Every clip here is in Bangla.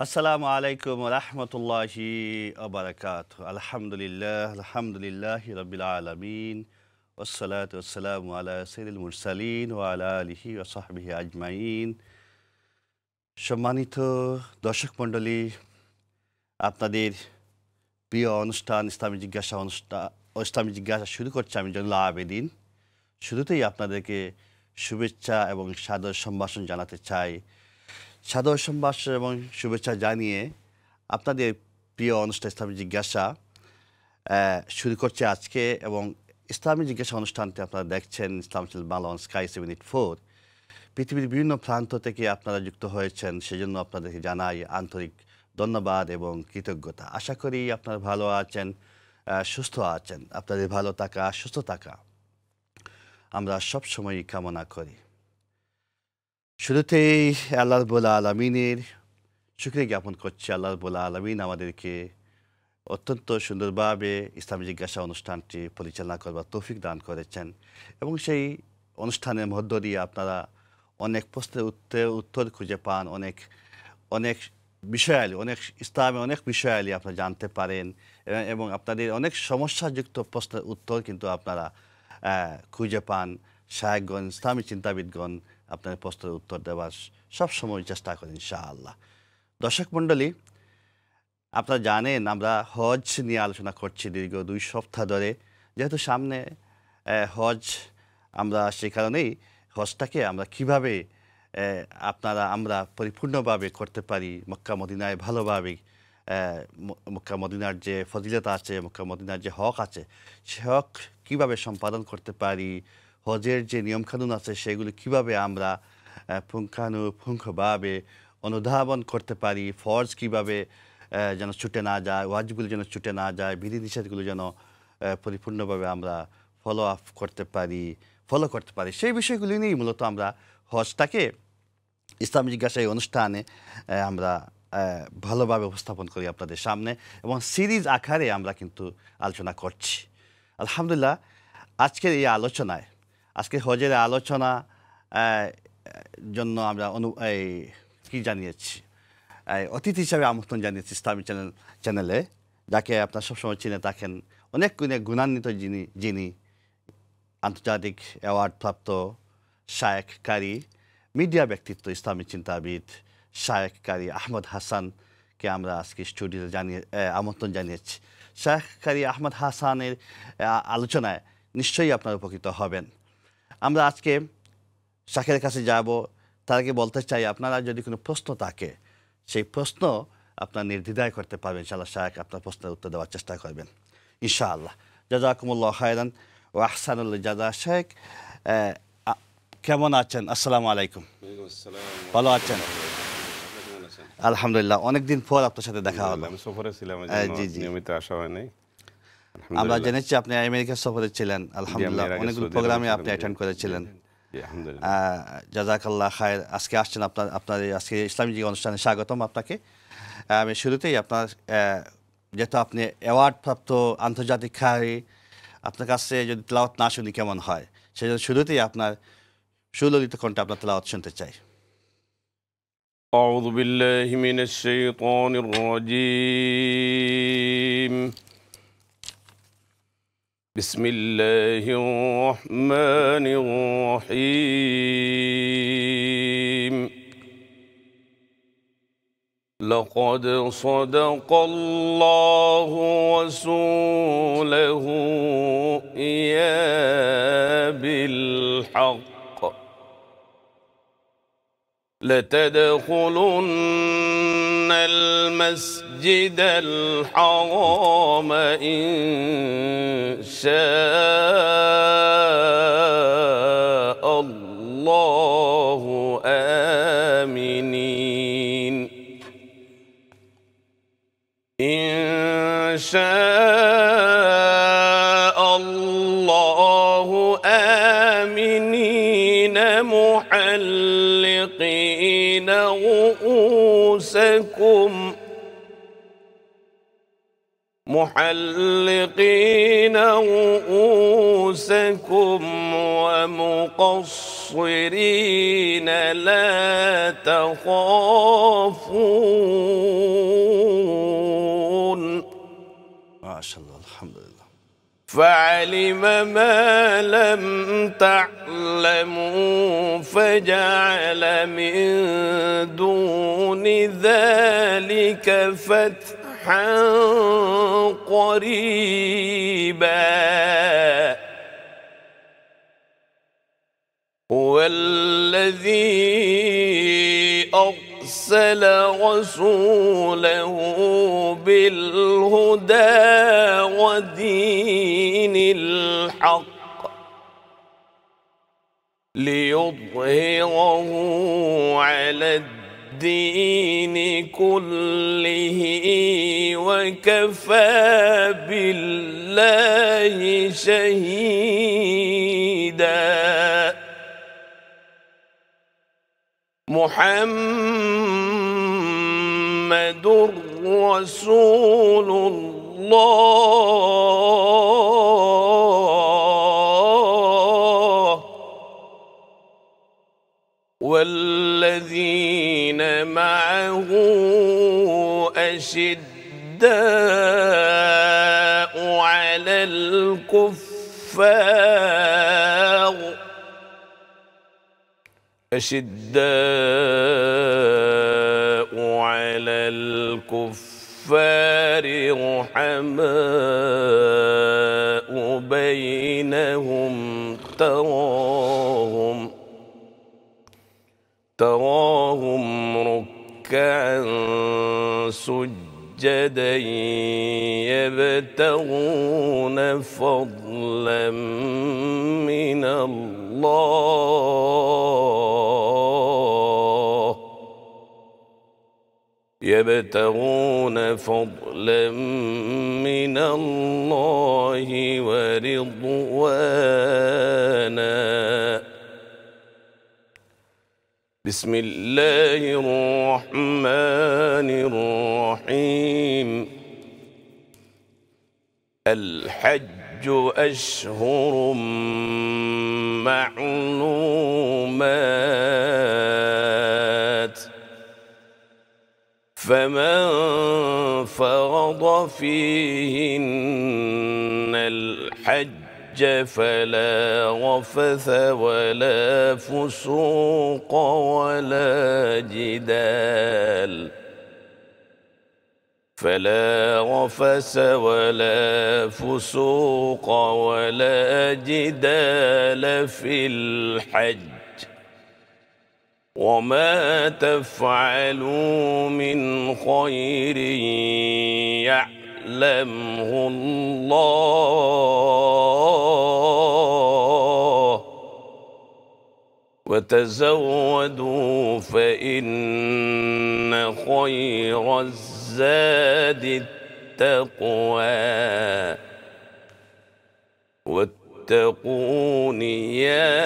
আসসালামু আলাইকুম রহমতুল্লাহি আবরাকাত আলহামদুলিল্লাহ রবিল আলমিন ওসলাত ওসালাম আলা সৈয়দুল মুরসালিন ও আলা আলিহি ও সাহবিহি আজমাইন। সম্মানিত দর্শক মণ্ডলী, আপনাদের প্রিয় অনুষ্ঠান ইসলামী জিজ্ঞাসা শুরু করছে আমি জয়নুল আবেদিন। শুরুতেই আপনাদেরকে শুভেচ্ছা এবং সাদর সম্ভাষণ জানাতে চাই। সাদর সম্ভাষণ এবং শুভেচ্ছা জানিয়ে আপনাদের প্রিয় অনুষ্ঠান ইসলামী জিজ্ঞাসা শুরু করছে আজকে। এবং ইসলামী জিজ্ঞাসা অনুষ্ঠানটি আপনারা দেখছেন ইসলাম চ্যানেল বাংলা অন স্কাই 784। পৃথিবীর বিভিন্ন প্রান্ত থেকে আপনারা যুক্ত হয়েছেন, সেজন্য আপনাদেরকে জানাই আন্তরিক ধন্যবাদ এবং কৃতজ্ঞতা। আশা করি আপনারা ভালো আছেন, সুস্থ আছেন। আপনাদের ভালো থাকা, সুস্থ থাকা আমরা সবসময়ই কামনা করি। শুরুতেই আল্লাহ রাব্বুল আলামিনের শুকরিয়া জ্ঞাপন করছি। আল্লাহ রাব্বুল আলামিন আমাদেরকে অত্যন্ত সুন্দরভাবে ইসলামী জিজ্ঞাসা অনুষ্ঠানটি পরিচালনা করবার তৌফিক দান করেছেন এবং সেই অনুষ্ঠানের মধ্য দিয়ে আপনারা অনেক প্রশ্নের উত্তর খুঁজে পান, অনেক বিষয়ালি, ইসলামে অনেক বিষয়ালি আপনারা জানতে পারেন এবং আপনাদের অনেক সমস্যাযুক্ত প্রশ্নের উত্তর কিন্তু আপনারা খুঁজে পান। শায়েখগণ, ইসলামী চিন্তাবিদগণ আপনার প্রশ্নের উত্তর দেওয়ার সবসময় চেষ্টা করেন ইনশাআল্লাহ। দর্শক মণ্ডলী, আপনারা জানেন আমরা হজ নিয়ে আলোচনা করছি দীর্ঘ 2 সপ্তাহ ধরে। যেহেতু সামনে হজ, আমরা সেই কারণেই হজটাকে আমরা কীভাবে আমরা পরিপূর্ণভাবে করতে পারি, মক্কা মদিনায় ভালোভাবে, মক্কা মদিনার যে ফজিলত আছে, মক্কা মদিনার যে হক আছে, সে হক কীভাবে সম্পাদন করতে পারি, হজের যে নিয়মকানুন আছে সেগুলি কিভাবে আমরা পুঙ্খানুপুঙ্খভাবে অনুধাবন করতে পারি, ফরজ কিভাবে যেন ছুটে না যায়, ওয়াজিবগুলো যেন ছুটে না যায়, বিধিনিষেধগুলো যেন পরিপূর্ণভাবে আমরা ফলো করতে পারি, সেই বিষয়গুলি নিয়েই মূলত আমরা হজটাকে ইসলামী জিজ্ঞাসা এই অনুষ্ঠানে আমরা ভালোভাবে উপস্থাপন করি আপনাদের সামনে এবং সিরিজ আকারে আমরা কিন্তু আলোচনা করছি। আলহামদুলিল্লাহ, আজকের এই আলোচনায়, আজকে হজের আলোচনা জন্য আমরা জানিয়েছি, অতিথি হিসাবে আমন্ত্রণ জানিয়েছি ইসলামী চ্যানেলে, যাকে আপনারা সবসময় চিনে থাকেন, অনেক গুণান্বিত যিনি আন্তর্জাতিক অ্যাওয়ার্ডপ্রাপ্ত শায়েখ কারি, মিডিয়া ব্যক্তিত্ব, ইসলামী চিন্তাবিদ শায়েখ কারি আহমদ হাসানকে আমরা আজকে স্টুডিওতে আমন্ত্রণ জানিয়েছি। শায়েখ কারি আহমদ হাসানের আলোচনায় নিশ্চয়ই আপনারা উপকৃত হবেন। আমরা আজকে শায়েখের কাছে যাব, তার আগে বলতে চাই আপনারা যদি কোনো প্রশ্ন থাকে, সেই প্রশ্ন আপনার নির্দ্বিধায় করতে পারবেন। ইনশাআল্লাহ শায়েখ আপনার প্রশ্নের উত্তর দেওয়ার চেষ্টা করবেন ইনশাআল্লাহ। জাযাকুমুল্লাহু খায়রান ওয়া আহসানুল জাযা। শায়েখ কেমন আছেন? আসসালামু আলাইকুম। ভালো আছেন? আলহামদুলিল্লাহ, অনেকদিন পর আপনার সাথে দেখা হলো। আমি সফরে ছিলাম, নিয়মিত আসা হয় নাই। আমরা জেনেছি আপনি আমেরিকা সফরে ছিলেন। আলহামদুলিল্লাহ, অনেকগুলো প্রোগ্রামে আপনি অ্যাটেন্ড করেছিলেন। জাযাকাল্লাহ খায়র। আজকে আসছেন, আপনার আজকে ইসলামী যে অনুষ্ঠানে স্বাগতম আপনাকে। আমি শুরুতেই আপনার, যেহেতু আপনি অ্যাওয়ার্ডপ্রাপ্ত আন্তর্জাতিক কারি, আপনার কাছে যদি তেলাওয়াত না শুনি কেমন হয়, সেজন্য শুরুতেই আপনার সুললিত কণ্ঠে আপনার তেলাওয়াত শুনতে চাই। أعوذ بالله من الشيطان الرجيم. بسم الله الرحمن الرحيم. لقد صدق الله رسوله يا بالحق لتدخلن المسجد الحرام إن شاء الله آمنين إن شاء الله آمنين محلقين رؤوسكم ومقصرين لا تخافون فعلم ما لم تعلموا فجعل من دون ذلك فتحا قريبا هو الذي أرسل رسوله بالهدى ودين الحق ليظهره على الدين كله وكفى بالله شهيدا محمد رسول الله والذين معه أشداء على الكفار على الكفار رحماء بينهم تراهم ركعا سجدا يبتغون فضلا من الله ورضوانا بسم الله الرحمن الرحيم الحج أشهر معلومات فمن فرض فيهن الحج فلا رفث ولا فسوق ولا جدال فلا رفث ولا فسوق ولا جدال في الحج وما تفعلوا من خير يعلمه الله وتزودوا فإن خير الزاد التقوى واتقون يا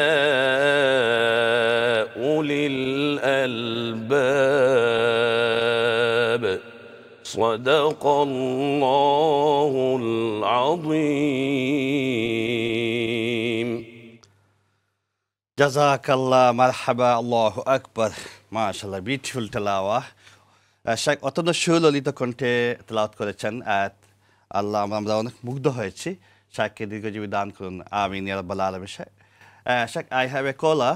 أولي الألباب صدق الله العظيم জাযাকাল্লাহ মারহাবা আল্লাহু আকবার মাশাআল্লাহ বিউটিফুল তেলাওয়াত শেখ অত্যন্ত সুললিত কণ্ঠে তেলাওয়াত করেছেন আল্লাহ আমরা অনেক মুগ্ধ হয়েছি শেখকে দীর্ঘজীবী দান করুন আমিন ইয়া রাব্বাল আলামিন শেখ আই হ্যাভ এ কলার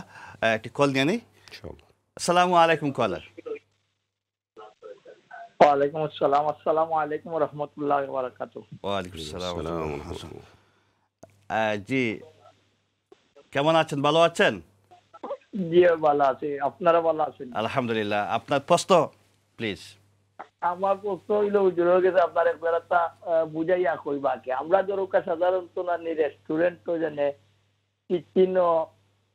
একটি কল নিয়ে নিই আসসালামু আলাইকুম কলার ওয়ালাইকুম আসসালাম আসসালামু আলাইকুম ওয়া রাহমাতুল্লাহি ওয়া বারাকাতুহু ওয়া আলাইকুম আসসালাম জি কেমন আছেন ভালো আছেন জি ভালো আছি আপনারা ভালো আছেন আলহামদুলিল্লাহ আপনার প্রশ্ন প্লিজ আমার প্রশ্ন হইলো হুজুরের কাছে আপনার একবার একটা বুঝাইয়া কইবা কি আমরা দরকার সাধারণত না রেস্টুরেন্ট তো জানে কিচিনো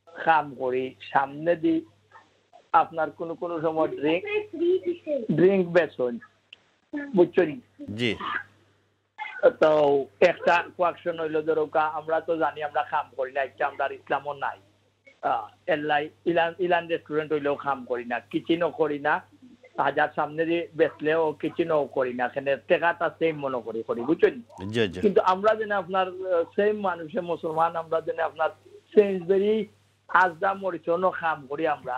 কাম করি সামনে দি আপনার কোন কোন সময় ড্রিঙ্ক বেচন বুঝছেন জি তো একটা কোয়াকশন হইলো দরকার আমরা তো জানি আমরা কাম করি না একটা আমরা ইসলামও নাই এলাই ইলান রেস্টুরেন্ট হইলেও কাম করি না কিচিনও করি না হাজার সামনে দিয়ে বেচলেও কিচিনও করি না এখানে টেকাটা সেম মনে করি বুঝছেন কিন্তু আমরা যেন আপনার সেম মানুষে মুসলমান আমরা যেন আপনার সেন্সবেরি আজদা মরিচনও কাম করি আমরা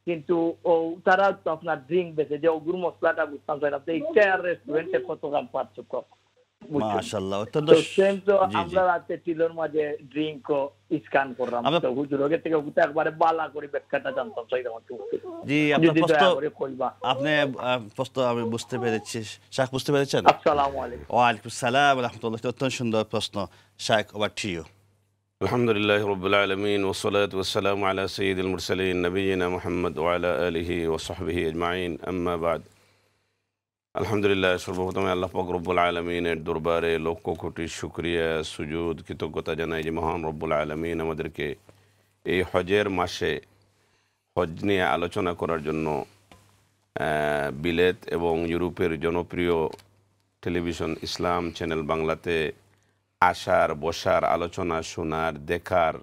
কিন্তু ও তারা তো আপনার ড্রিঙ্ক বেচে যে ওগুর মশলাটা বুঝতাম চাই না এইটা আর রেস্টুরেন্টে কত কাম পার্থক্য বুঝছেন? মাশাআল্লাহ অত্যন্ত তো সেম তো জি জি আমরা রাতে টিলোর মাঝে ড্রিঙ্ক ও স্ক্যান করলাম আমরা তো হুজুরের থেকে হুতে একবারে বালা করে ব্যাখ্যাটা জানতাম চাইলাম জি আপনার যদি প্রশ্ন দয়া করে কইবা। আপনি প্রশ্ন আমি বুঝতে পেরেছি শাহ বুঝতে পেরেছেন আসসালামু আলাইকুম। ওয়ালাইকুম সালাম রহমতুল্লাহ অত্যন্ত সুন্দর প্রশ্ন শাহ ওভার টু ইউ الحمد لله رب العالمين والصلاة والسلام على سيد المرسلين نبينا محمد وعلى آله وصحبه أجمعين أما بعد আলহামদুলিল্লাহ সর্বপ্রথমে আল্লাহ পাক রব্বুল আলমিনের দরবারে লক্ষ কোটি শুকরিয়া সুজুদ কৃতজ্ঞতা জানাই যে মহান রব্বুল আলমিন আমাদেরকে এই হজের মাসে হজ নিয়ে আলোচনা করার জন্য বিলেত এবং ইউরোপের জনপ্রিয় টেলিভিশন ইসলাম চ্যানেল বাংলাতে আসার বসার আলোচনা শোনার দেখার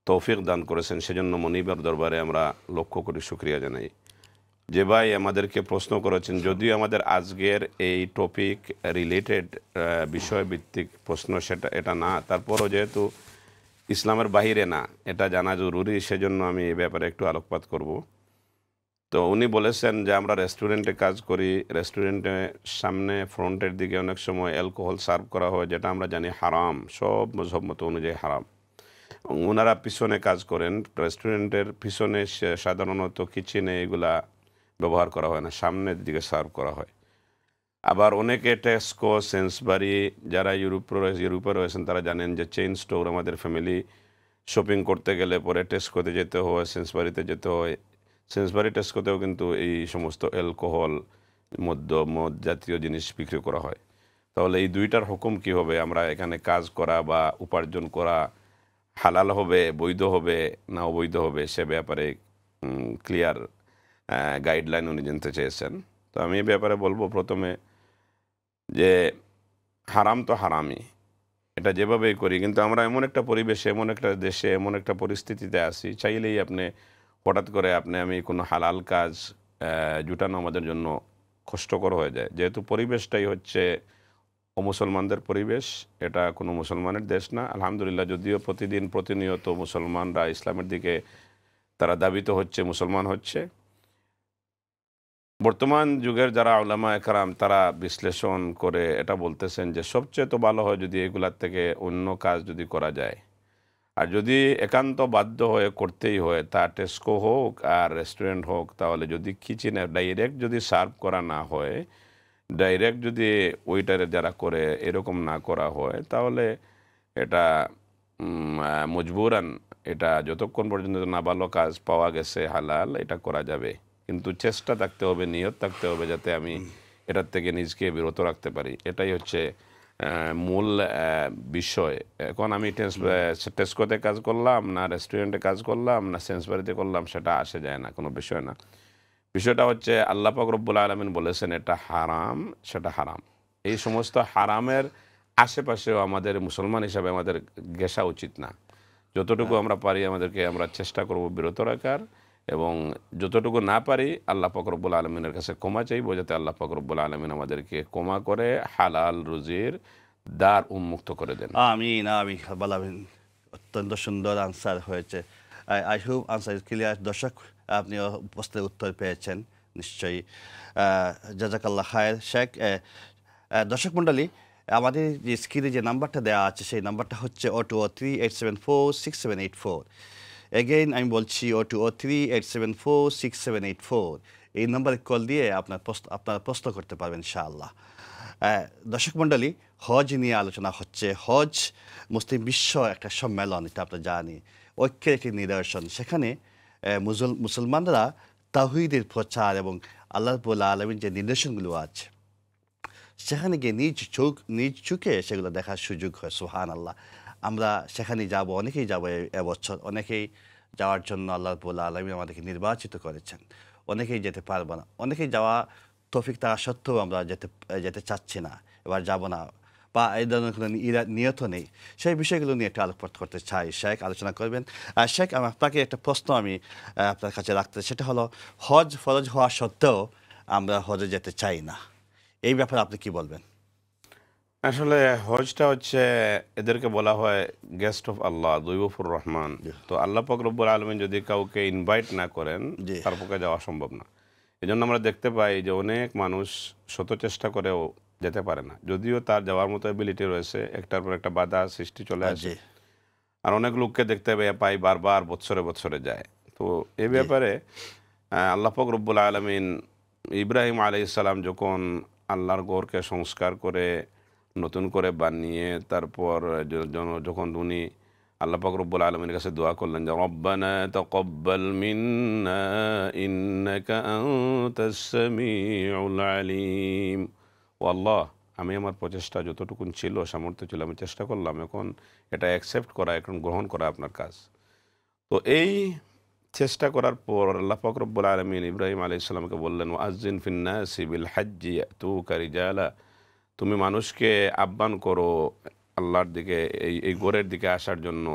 তৌফিক দান করেছেন সেজন্য মনিবের দরবারে আমরা লক্ষ কোটি শুকরিয়া জানাই। যে ভাই আমাদেরকে প্রশ্ন করেছেন, যদিও আমাদের আজকের এই টপিক রিলেটেড বিষয়ভিত্তিক প্রশ্ন এটা না, তারপরও যেহেতু ইসলামের বাহিরে না এটা জানা জরুরি, সেজন্য আমি এই ব্যাপারে একটু আলোকপাত করব। তো উনি বলেছেন যে আমরা রেস্টুরেন্টে কাজ করি, রেস্টুরেন্টে সামনে ফ্রন্টের দিকে অনেক সময় অ্যালকোহল সার্ভ করা হয়, যেটা আমরা জানি হারাম, সব মজহব মত অনুযায়ী হারাম। ওনারা পিছনে কাজ করেন, রেস্টুরেন্টের পিছনে সাধারণত কিচেনে এগুলা ব্যবহার করা হয় না, সামনের দিকে সার্ভ করা হয়। আবার অনেকে টেস্কো, সেন্সবারি, যারা ইউরোপে রয়েছেন তারা জানেন যে চেইন স্টোর, আমাদের ফ্যামিলি শপিং করতে গেলে পরে টেস্কোতে যেতে হয়, সেন্সবারিতে যেতে হয়। সেন্সবারি টেস্কোতেও কিন্তু এই সমস্ত অ্যালকোহল, মদ জাতীয় জিনিস বিক্রি করা হয়। তাহলে এই দুইটার হুকুম কী হবে? আমরা এখানে কাজ করা বা উপার্জন করা হালাল হবে, বৈধ হবে না অবৈধ হবে, সে ব্যাপারে ক্লিয়ার গাইডলাইন উনি জানতে চেয়েছেন। তো আমি এই ব্যাপারে বলবো প্রথমে যে হারাম তো হারামই, এটা যেভাবেই করি, কিন্তু আমরা এমন একটা পরিবেশে, এমন একটা দেশে, এমন একটা পরিস্থিতিতে আছি, চাইলেই আপনি হঠাৎ করে আমি কোনো হালাল কাজ জুটানো আমাদের জন্য কষ্টকর হয়ে যায়, যেহেতু পরিবেশটাই হচ্ছে অমুসলমানদের পরিবেশ, এটা কোনো মুসলমানের দেশ না। আলহামদুলিল্লাহ, যদিও প্রতিনিয়ত মুসলমানরা ইসলামের দিকে তারা দাবিত হচ্ছে, মুসলমান হচ্ছে। বর্তমান যুগের যারা উলামা একরাম তারা বিশ্লেষণ করে এটা বলতেছেন যে সবচেয়ে তো ভালো হয় যদি এগুলার থেকে অন্য কাজ যদি করা যায়, আর যদি একান্ত বাধ্য হয়ে করতেই হয়, তা টেস্কো হোক আর রেস্টুরেন্ট হোক, তাহলে যদি কিচেনে ডাইরেক্ট যদি সার্ভ করা না হয়, ডাইরেক্ট যদি ওয়েটারে যারা করে এরকম না করা হয়, তাহলে এটা মজবুরান, এটা যতক্ষণ পর্যন্ত না ভালো কাজ পাওয়া গেছে হালাল, এটা করা যাবে। কিন্তু চেষ্টা থাকতে হবে, নিয়ত থাকতে হবে যাতে আমি এটার থেকে নিজকে বিরত রাখতে পারি। এটাই হচ্ছে মূল বিষয়। এখন আমি টেস্কোতে কাজ করলাম না রেস্টুরেন্টে কাজ করলাম না সেন্সবারিতে করলাম, সেটা আসে যায় না, কোনো বিষয় না। বিষয়টা হচ্ছে আল্লাহ পাক রব্বুল আলামিন বলেছেন এটা হারাম, সেটা হারাম। এই সমস্ত হারামের আশেপাশেও আমাদের মুসলমান হিসাবে আমাদের ঘেঁষা উচিত না। যতটুকু আমরা পারি আমরা চেষ্টা করব বিরত রাখার, এবং যতটুকু না পারি আল্লাহ পাক রব্বুল আলমিনের কাছে ক্ষমা চাইব, যাতে আল্লাহ পাক রব্বুল আলমিন আমাদেরকে ক্ষমা করে হালাল রুজির দ্বার উন্মুক্ত করে দেন। আমিন আমিন বলাবেন। অত্যন্ত সুন্দর আনসার হয়েছে। I hope answer clear. দর্শক, আপনি প্রশ্নের উত্তর পেয়েছেন নিশ্চয়ই। জাজাকাল্লাহ খায়ের শেখ। দর্শক মণ্ডলী, আমাদের যে স্ক্রিনে যে নাম্বারটা দেওয়া আছে সেই নাম্বারটা হচ্ছে 0203-874-6784। এগেইন আমি বলছি 0203-874-6784। এই নাম্বারে কল দিয়ে আপনার প্রশ্ন করতে পারবেন ইনশাআল্লাহ। দর্শক মণ্ডলী, হজ নিয়ে আলোচনা হচ্ছে। হজ মুসলিম বিশ্ব একটা সম্মেলন, এটা আমরা জানি, ঐক্যের একটি নিদর্শন। সেখানে মুসলমানরা তাওহীদের প্রচার এবং আল্লাহ রাব্বুল আলামিন যে নিদর্শনগুলো আছে সেখানে গিয়ে নিজ চোখে সেগুলো দেখার সুযোগ হয়। সুবহানাল্লাহ। আমরা সেখানে যাব, অনেকেই যাব এবছর, অনেকেই যাওয়ার জন্য আল্লাহ রাব্বুল আলামিন আমাদেরকে নির্বাচিত করেছেন। অনেকেই যেতে পারবো না, অনেকেই যাওয়া তৌফিক থাকা সত্ত্বেও আমরা যেতে চাচ্ছি না, এবার যাব না, বা এই ধরনের কোনো নিয়ত নেই। সেই বিষয়গুলো নিয়ে একটা আলোকপাত করতে চাই। শেখ আলোচনা করবেন। শেখ, আপনাকে একটা প্রশ্ন আমি আপনার কাছে রাখতে, সেটা হলো হজ ফরজ হওয়া সত্ত্বেও আমরা হজে যেতে চাই না, এই ব্যাপারে আপনি কি বলবেন? আসলে হজটা হচ্ছে, এদেরকে বলা হয় গেস্ট অফ আল্লাহ, দৈবফুর রহমান। তো আল্লাহ পাক রব্বুল আলমিন যদি কাউকে ইনভাইট না করেন, তার পক্ষে যাওয়া সম্ভব না। এই জন্য আমরা দেখতে পাই যে অনেক মানুষ শত চেষ্টা করেও যেতে পারে না, যদিও তার যাওয়ার মতো এবিলিটি রয়েছে, একটার পর একটা বাধা সৃষ্টি চলে আসে। জি আর অনেক লোককে দেখতে পাই বারবার বৎসরে বৎসরে যায়। তো এই জি ব্যাপারে আল্লাহ পাক রব্বুল আলামিন ইব্রাহিম আলাইহিস সালাম যখন আল্লাহর ঘরকে সংস্কার করে নতুন করে বানিয়ে তারপর যখন উনি আল্লাহ পাক রব্বুল আলামিনের কাছে দোয়া করলেন যে রব্বানা তাকাব্বাল মিন্না ইন্নাকা আনতাস সামিউল আলিম, ও আল্লাহ আমি আমার প্রচেষ্টা যতটুকুন ছিল সামর্থ্য ছিল আমি চেষ্টা করলাম, এখন এটা অ্যাকসেপ্ট করা, এখন গ্রহণ করা আপনার কাজ। তো এই চেষ্টা করার পর আল্লাহ পাক রব্বুল আলামিন ইব্রাহিম আলাইহিস সালামকে বললেন ওয়াজ্জিন ফিন্নাসি বিল হাজ্জি ইয়াতুকা রিজালা, তুমি মানুষকে আহ্বান করো আল্লাহর দিকে, এই গোরের দিকে আসার জন্য।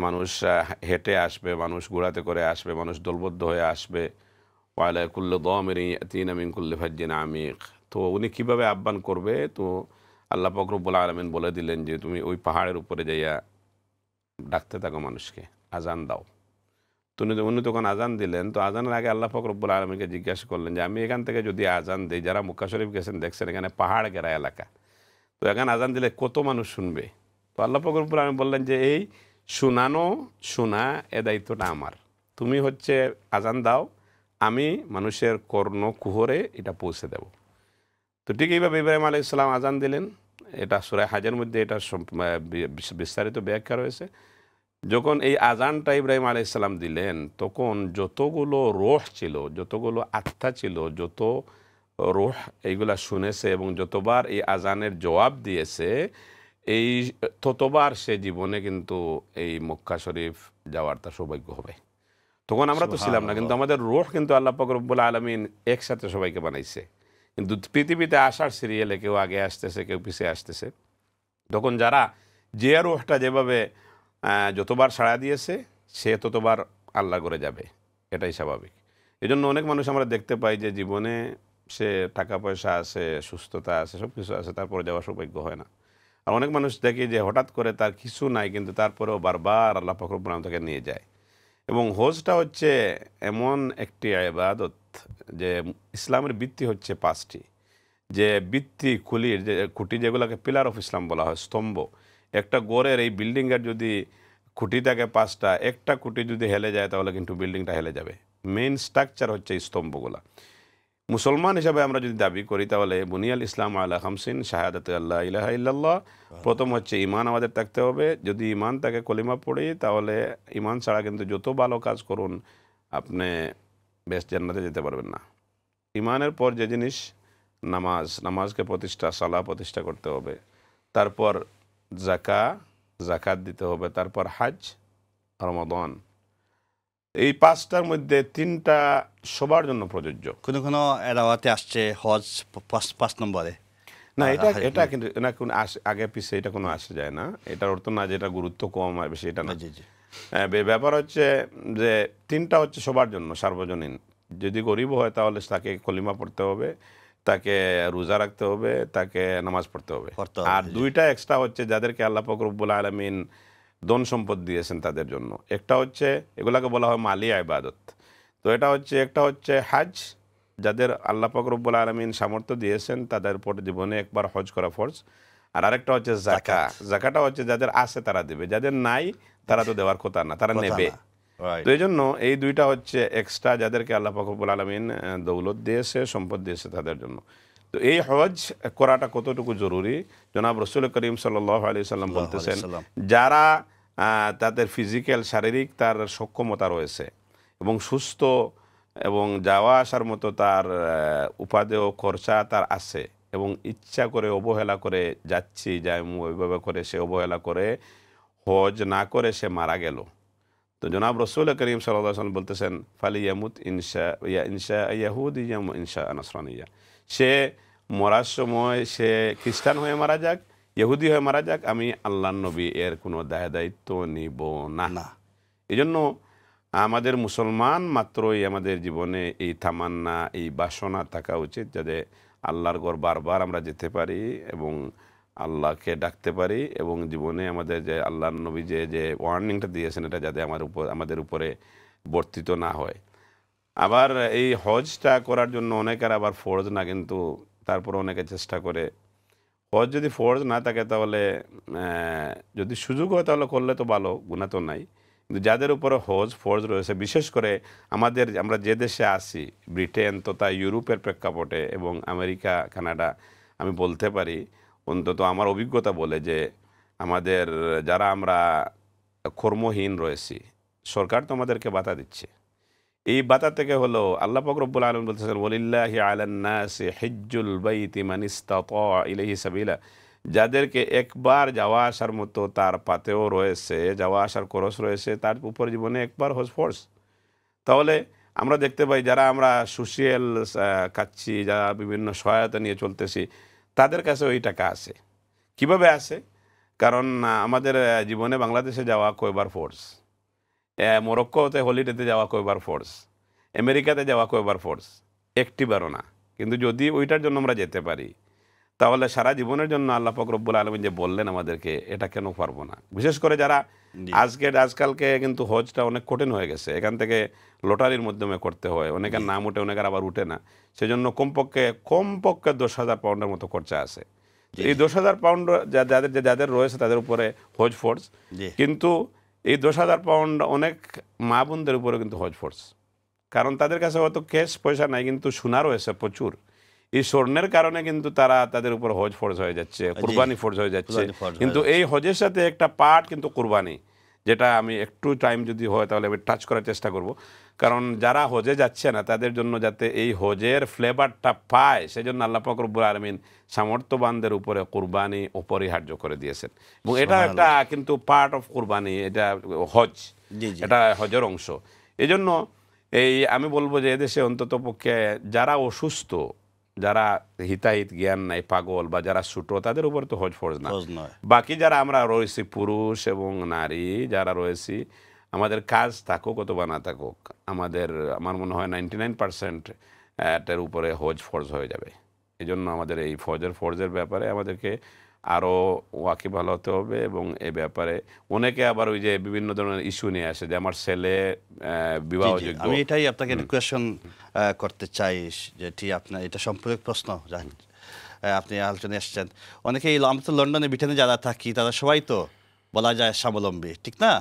মানুষ হেঁটে আসবে, মানুষ ঘোড়াতে করে আসবে, মানুষ দলবদ্ধ হয়ে আসবে। ওয়ালা কুল্লু দামিরিন ইয়াতিনা মিন কুল্লি ফাজ্জিন আমিক। তো উনি কিভাবে আহ্বান করবে? তো আল্লাহ পাক রব্বুল আলামিন বলে দিলেন যে তুমি ওই পাহাড়ের উপরে যাইয়া ডাকতে থাকো মানুষকে, আজান দাও। উনি তখন আজান দিলেন। তো আজানের আগে আল্লাহ পাক রব্বুল আলামিনকে জিজ্ঞাসা করলেন যে আমি এখান থেকে যদি আজান দিই, যারা মক্কা শরীফ গেছেন দেখছেন এখানে পাহাড় ঘেরা এলাকা, তো এখানে আজান দিলে কত মানুষ শুনবে? তো আল্লাহ পাক রব্বুল আলামিন বললেন যে এই শোনা এ দায়িত্বটা আমার, তুমি হচ্ছে আজান দাও, আমি মানুষের কর্ণ কুহরে এটা পৌঁছে দেব। তো ঠিক এইভাবে ইব্রাহিম আলাইহিস সালাম আজান দিলেন। এটা সূরা হাজের মধ্যে এটা বিস্তারিত ব্যাখ্যা রয়েছে। যখন এই আজানটা ইব্রাহিম আলাইহিস সালাম দিলেন, তখন যতগুলো রূহ ছিল, যতগুলো আত্মা ছিল, যত রূহ এইগুলা শুনেছে এবং যতবার এই আজানের জবাব দিয়েছে, এই ততবার সে জীবনে কিন্তু এই মক্কা শরীফ যাওয়ার তার সৌভাগ্য হবে। তখন আমরা তো ছিলাম না, কিন্তু আমাদের রূহ কিন্তু আল্লাহ পাক রব্বুল আলামিন একসাথে সবাইকে বানাইছে। কিন্তু পৃথিবীতে আসার সিরিয়ালে কেউ আগে আসতেছে, কেউ পিছিয়ে আসতেছে। তখন যারা যে রূহটা যেভাবে যতবার সাড়া দিয়েছে সে ততবার আল্লাহ করে যাবে, এটাই স্বাভাবিক। এই জন্য অনেক মানুষ আমরা দেখতে পাই যে জীবনে সে টাকা পয়সা আছে, সুস্থতা আছে, সব কিছু আছে, তারপরে যাওয়ার সৌভাগ্য হয় না। আর অনেক মানুষ দেখি যে হঠাৎ করে তার কিছু নাই, কিন্তু তারপরেও বারবার আল্লাহ পাক রব্বুল আলামিন তাকে নিয়ে যায়। এবং হজটা হচ্ছে এমন একটি ইবাদত যে ইসলামের ভিত্তি হচ্ছে 5টি, যে ভিত্তি খুলির যে খুঁটি, যেগুলোকে পিলার অফ ইসলাম বলা হয়, স্তম্ভ। একটা গড়ের এই বিল্ডিংয়ের যদি খুঁটি থাকে 5টা, একটা খুঁটি যদি হেলে যায় তাহলে কিন্তু বিল্ডিংটা হেলে যাবে। মেইন স্ট্রাকচার হচ্ছে এই স্তম্ভগুলা। মুসলমান হিসাবে আমরা যদি দাবি করি তাহলে বুনিয়াল ইসলাম আলা খামসিন, শাহাদাত আল্লাহ ইলাহা ইল্লাল্লাহ, প্রথম হচ্ছে ঈমান আমাদের থাকতে হবে। যদি ঈমান তাকে কলিমা পড়ি তাহলে ঈমান ছাড়া কিন্তু যত ভালো কাজ করুন আপনি বেশ জান্নাতে যেতে পারবেন না। ঈমানের পর যে জিনিস নামাজকে সালাহ প্রতিষ্ঠা করতে হবে, তারপর জাকাত দিতে হবে, তারপর হাজ, রমাদান। এই 5টার মধ্যে 3টা সবার জন্য প্রযোজ্য। কোনো এরাওয়াতে আসছে হজ 5 নম্বরে না, এটা কিন্তু না, কোনো আগে পিছিয়ে এটা কোনো আসে যায় না। এটার অর্থ না যে এটা গুরুত্ব কম আর বেশি, এটা না। ব্যাপার হচ্ছে যে 3টা হচ্ছে সবার জন্য সার্বজনীন। যদি গরিব হয় তাহলে তাকে কলিমা পড়তে হবে, তাকে রোজা রাখতে হবে, তাকে নামাজ পড়তে হবে। আর 2টা এক্সট্রা হচ্ছে যাদেরকে আল্লাহ পাক রব্বুল আলামিন ধন সম্পদ দিয়েছেন তাদের জন্য। একটা হচ্ছে এগুলাকে বলা হয় মালি ইবাদত। তো এটা হচ্ছে একটা হচ্ছে হাজ, যাদের আল্লাহ পাক রব্বুল আলামিন সামর্থ্য দিয়েছেন তাদের উপর জীবনে একবার হজ করা ফরজ। আর আরেকটা হচ্ছে জাকাটা হচ্ছে যাদের আছে তারা দেবে, যাদের নাই তারা তো দেওয়ার কথা না, তারা নেবে। তো এই জন্য এই 2টা হচ্ছে এক্সট্রা, যাদেরকে আল্লাহ পাক রব্বুল আলামিন দৌলত দিয়েছে, সম্পদ দিয়েছে তাদের জন্য। তো এই হজ করাটা কতটুকু জরুরি, জনাব রাসূল করিম সাল্লাল্লাহু আলাইহি সাল্লাম বলতেছেন, যারা তাদের ফিজিক্যাল শারীরিক তার সক্ষমতা রয়েছে এবং সুস্থ এবং যাওয়া আসার মতো তার উপাদেয় খরচা তার আছে, এবং ইচ্ছা করে অবহেলা করে যাচ্ছি ওইভাবে করে সে অবহেলা করে হজ না করে সে মারা গেল, তো জনাব রাসূল করিম সাল্লাল্লাহু আলাইহি ওয়াসাল্লাম বলতেছেন ফালিয়ামুত ইনশা ইয়াহুদিয়া ইনশা নাসরানিয়া, সে মরার সময় সে খ্রিস্টান হয়ে মারা যাক, ইহুদি হয়ে মারা যাক, আমি আল্লাহর নবী এর কোনো দায়িত্ব নিব না। এই জন্য আমাদের মুসলমান মাত্রই আমাদের জীবনে এই তামান্না, এই বাসনা থাকা উচিত, যাতে আল্লাহর ঘর বারবার আমরা যেতে পারি এবং আল্লাহকে ডাকতে পারি, এবং জীবনে আমাদের যে আল্লাহর নবী যে ওয়ার্নিংটা দিয়েছেন এটা যাতে আমাদের উপরে বর্তিত না হয়। আবার এই হজটা করার জন্য অনেকের আবার ফরজ না, কিন্তু তারপর অনেকে চেষ্টা করে। হজ যদি ফরজ না থাকে তাহলে যদি সুযোগ হয় তাহলে করলে তো ভালো, গুনাহ তো নাই। কিন্তু যাদের উপরে হজ ফরজ রয়েছে, বিশেষ করে আমরা যে দেশে আছি, ব্রিটেন তথা ইউরোপের প্রেক্ষাপটে এবং আমেরিকা, কানাডা, আমি বলতে পারি অন্তত আমার অভিজ্ঞতা বলে যে আমাদের যারা আমরা কর্মহীন রয়েছি, সরকার তো আমাদেরকে ভাতা দিচ্ছে। এই ভাতা থেকে হলো আল্লাহ পাক রব্বুল আলামিন বলতেছেন, ওয়ালিল্লাহি আলান নাসি হিজ্জুল বাইতি মান ইসতাতা ইলাইহি সাবিলা। যাদেরকে একবার যাওয়া আসার মতো তার পাতেও রয়েছে, যাওয়া আসার খরচ রয়েছে, তার উপর জীবনে একবার হজ ফরজ। তাহলে আমরা দেখতে পাই যারা আমরা সোশিয়াল খাচ্ছি, যারা বিভিন্ন সহায়তা নিয়ে চলতেছি, তাদের কাছে ওই টাকা আছে। কিভাবে আছে? কারণ আমাদের জীবনে বাংলাদেশে যাওয়া কয়বার ফোর্স, মরক্কোতে হলিডেতে যাওয়া কয়বার ফোর্স, আমেরিকাতে যাওয়া কয়বার ফোর্স, একটিবারও না। কিন্তু যদি ওইটার জন্য আমরা যেতে পারি তাহলে সারা জীবনের জন্য আল্লাহ পাক রব্বুল আলামিন যে বললেন আমাদেরকে, এটা কেন পারবো না? বিশেষ করে যারা আজকালকে কিন্তু হজটা অনেক কঠিন হয়ে গেছে, এখান থেকে লটারির মাধ্যমে করতে হয়, অনেকের নাম উঠে, অনেকের আবার উঠে না। সেজন্য কমপক্ষে 10,000 পাউন্ডের মতো খরচা আছে। এই 10,000 পাউন্ড যাদের রয়েছে তাদের উপরে হজ ফোর্স। কিন্তু এই 10,000 পাউন্ড অনেক মা বোনদের উপরে কিন্তু হজ ফোর্স, কারণ তাদের কাছে হয়তো ক্যাশ পয়সা নাই, কিন্তু সোনা রয়েছে প্রচুর। এই স্বর্ণের কারণে কিন্তু তাদের উপর হজ ফরজ হয়ে যাচ্ছে, কুরবানি ফরজ হয়ে যাচ্ছে। কিন্তু এই হজের সাথে একটা পার্ট কিন্তু কুরবানি, যেটা আমি একটু টাইম যদি হয় তাহলে আমি টাচ করার চেষ্টা করব। কারণ যারা হজে যাচ্ছে না তাদের জন্য যাতে এই হজের ফ্লেভারটা পায়, সেজন্য আল্লাহ পাক রব্বুল আলামিন সামর্থ্যবানদের উপরে কুরবানি অপরিহার্য করে দিয়েছেন। এবং এটা একটা কিন্তু পার্ট অফ কুরবানি, এটা হজ, এটা হজের অংশ। এই জন্য আমি বলবো যে এদেশে অন্তত পক্ষে যারা অসুস্থ, যারা হিতাহিত জ্ঞান নাই, পাগল বা যারা ছোটো, তাদের উপর তো হজ ফরজ না। বাকি যারা আমরা রয়েছি, পুরুষ এবং নারী যারা রয়েছি, আমাদের কাজ থাকুক অথবা না থাকুক, আমার মনে হয় 99% এর উপরে হজ ফরজ হয়ে যাবে। এই জন্য আমাদের এই ফরজের ব্যাপারে আমাদেরকে আরও ওয়াকিবহাল হতে হবে। এবং এই ব্যাপারে অনেকে আবার ওই যে বিভিন্ন ধরনের ইস্যু নিয়ে আসে যে আমার ছেলে বিবাহযোগ্য। আমি এটাই আপনাকে কোয়েশ্চন করতে চাই, যেটি আপনার এটা সম্পর্কে প্রশ্ন আপনি আলোচনায় এসেছেন। অনেকেই আমরা তো লন্ডনে ব্রিটেনে যারা থাকি তারা সবাই তো বলা যায় স্বাবলম্বী, ঠিক না,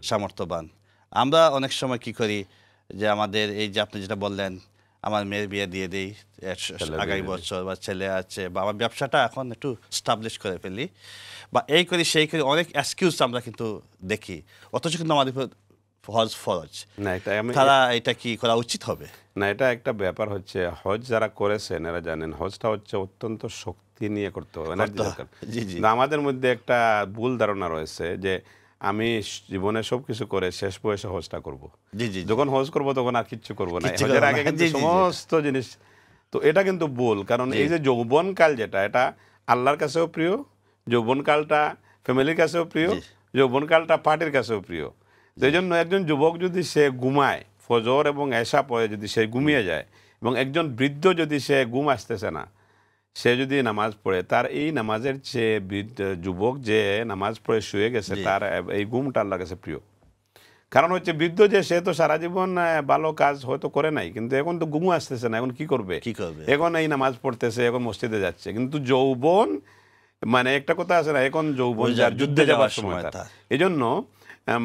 সামর্থ্যবান। আমরা অনেক সময় কি করি যে আমাদের এই যে আপনি যেটা বললেন, আমার মেয়ের বিয়ে দিয়ে দিই আগামী বছর, বা ছেলে আছে, বা আমার ব্যবসাটা এখন একটু স্টাবলিশ করে ফেলি, বা এই করি সেই করি, অনেক এক্সকিউজ আমরা কিন্তু দেখি। অথচ কিন্তু আমাদের হজ ফরজ না, এটা কি করা উচিত হবে না? এটা একটা ব্যাপার হচ্ছে, হজ যারা করেছেন এরা জানেন হজটা হচ্ছে অত্যন্ত শক্তি নিয়ে করতে হবে, এনার্জি দরকার। আমাদের মধ্যে একটা ভুল ধারণা রয়েছে যে আমি জীবনে সবকিছু করে শেষ বয়সে হজটা করব। যখন হজ করব তখন আর কিচ্ছু করব না, হজের আগে কিন্তু সমস্ত জিনিস। তো এটা কিন্তু ভুল, কারণ এই যে যৌবনকাল যেটা, এটা আল্লাহর কাছেও প্রিয়, যৌবনকালটা ফ্যামিলির কাছেও প্রিয়, যৌবনকালটা পার্টির কাছেও প্রিয়। এই জন্য একজন যুবক যদি সে ঘুমায়, ফজর এবং এশা পরে যদি সে ঘুমিয়ে যায়, এবং একজন বৃদ্ধ যদি সে ঘুম আসতেছে না, সে যদি নামাজ পড়ে, তার এই নামাজের চেয়ে যুবক যে নামাজ পড়ে শুয়ে গেছে, তার এই ঘুমটা আল্লাহর কাছে প্রিয়। কারণ হচ্ছে বৃদ্ধ যে, সে তো সারা জীবন ভালো কাজ হয়তো করে নাই, কিন্তু এখন তো ঘুম আসতেছে না, এখন কি করবে? এখন এই নামাজ পড়তেছে, এখন মসজিদে যাচ্ছে। কিন্তু যৌবন মানে একটা কথা আছে না, এখন যৌবন যার যুদ্ধে যাওয়ার সময় তার। এই জন্য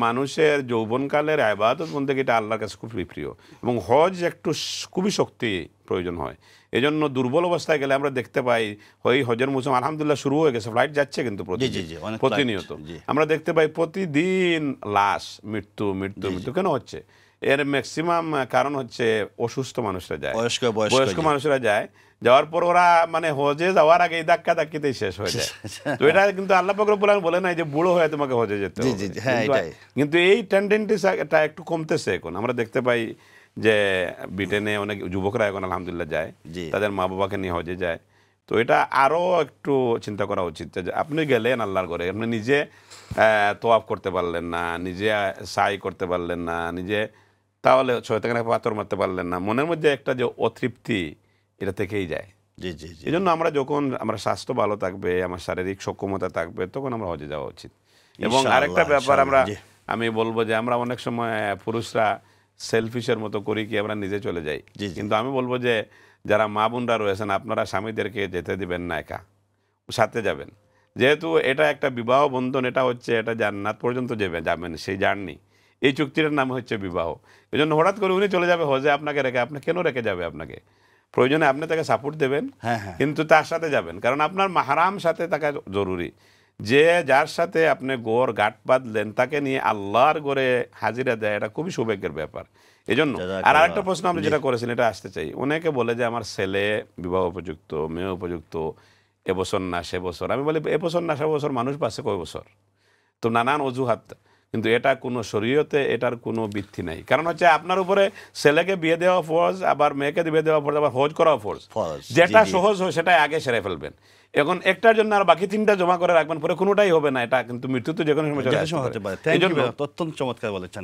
মানুষের যৌবনকালের ইবাদত বন্দেগীটা আল্লাহর কাছে খুবই প্রিয়, এবং হজ একটু খুবই শক্তি প্রয়োজন হয়। এই জন্য দুর্বল অবস্থায় গেলে আমরা দেখতে পাই, ওই হজের মৌসুম আলহামদুলিল্লাহ শুরু হয়ে গেছে, ফ্লাইট যাচ্ছে কিন্তু প্রতিনিয়ত আমরা দেখতে পাই প্রতিদিন লাশ, মৃত্যু। কেন হচ্ছে? এর ম্যাক্সিমাম কারণ হচ্ছে অসুস্থ মানুষরা যায়, বয়স্ক মানুষরা যায়, যাওয়ার পর ওরা মানে হজে যাওয়ার আগে এই ধাক্কা ধাক্কিতেই শেষ হয়ে যায়। তো এটা কিন্তু আল্লাহ পাক রব্বুল আলামিন বলে নাই যে বুড়ো হয়ে তোমাকে হজে যেতে হবে। কিন্তু এই টেন্ডেন্সিটা একটু কমতেছে এখন। আমরা দেখতে পাই যে ব্রিটেনে অনেক যুবকরা এখন আলহামদুলিল্লাহ যায়, তাদের মা বাবাকে নিয়ে হজে যায়। তো এটা আরও একটু চিন্তা করা উচিত যে আপনি গেলেন আল্লাহর ঘরে, আপনি নিজে তোয়াফ করতে পারলেন না, নিজে সাই করতে পারলেন না, নিজে তাহলে শয়তানের পাথর মারতে পারলেন না, মনের মধ্যে একটা যে অতৃপ্তি, এটা থেকেই যায়। এই জন্য আমরা যখন আমার স্বাস্থ্য ভালো থাকবে, আমার শারীরিক সক্ষমতা থাকবে, তখন আমরা হজে যাওয়া উচিত। এবং আরেকটা ব্যাপার আমি বলবো যে আমরা অনেক সময় পুরুষরা সেলফিশের মতো করি কি আমরা নিজে চলে যাই। জি, জি। কিন্তু আমি বলবো যে যারা মা বোনরা রয়েছেন আপনারা স্বামীদেরকে যেতে দিবেন না একা, সাথে যাবেন। যেহেতু এটা একটা বিবাহ বন্ধন, এটা হচ্ছে এটা জান্নাত পর্যন্ত যাবেন সেই জার্নি, এই চুক্তিটার নাম হচ্ছে বিবাহ। এই জন্য হঠাৎ করে উনি চলে যাবে হজে আপনাকে রেখে, আপনি কেন রেখে যাবে আপনাকে? প্রয়োজনে আপনি তাকে সাপোর্ট দেবেন, হ্যাঁ, হ্যাঁ। কিন্তু তার সাথে যাবেন, কারণ আপনার মাহরাম সাথে থাকা জরুরি। যে যার সাথে আপনি গোর গাঁট বাঁধলেন তাকে নিয়ে আল্লাহর গোরে হাজিরা দেয়, এটা খুবই সৌভাগ্যের ব্যাপার। এই জন্য আর আরেকটা প্রশ্ন আমরা যেটা করেছিলেন এটা আসতে চাই। অনেকে বলে যে আমার ছেলে বিবাহ উপযুক্ত, মেয়ে উপযুক্ত, এবছর না সে বছর। আমি বলি এবছর না সে বছর মানুষ পাচ্ছে কয় বছর? তো নানান অজুহাত, কিন্তু এটা কোনো শরীয়তে এটার কোনো ভিত্তি নাই। কারণ হচ্ছে আপনার উপরে ছেলেকে বিয়ে দেওয়া ফরজ, আবার মেয়েকে বিয়ে দেওয়া ফরজ, আবার হজ করাও ফরজ। যেটা সহজ হয় সেটাই আগে সেরে ফেলবেন, এখন একটার জন্য আর বাকি তিনটা জমা করে রাখবেন, পরে কোনোটাই হবে না। এটা কিন্তু মৃত্যু তো যে কোনো সময় চলে আসতে পারে। অত্যন্ত চমৎকার বলেছেন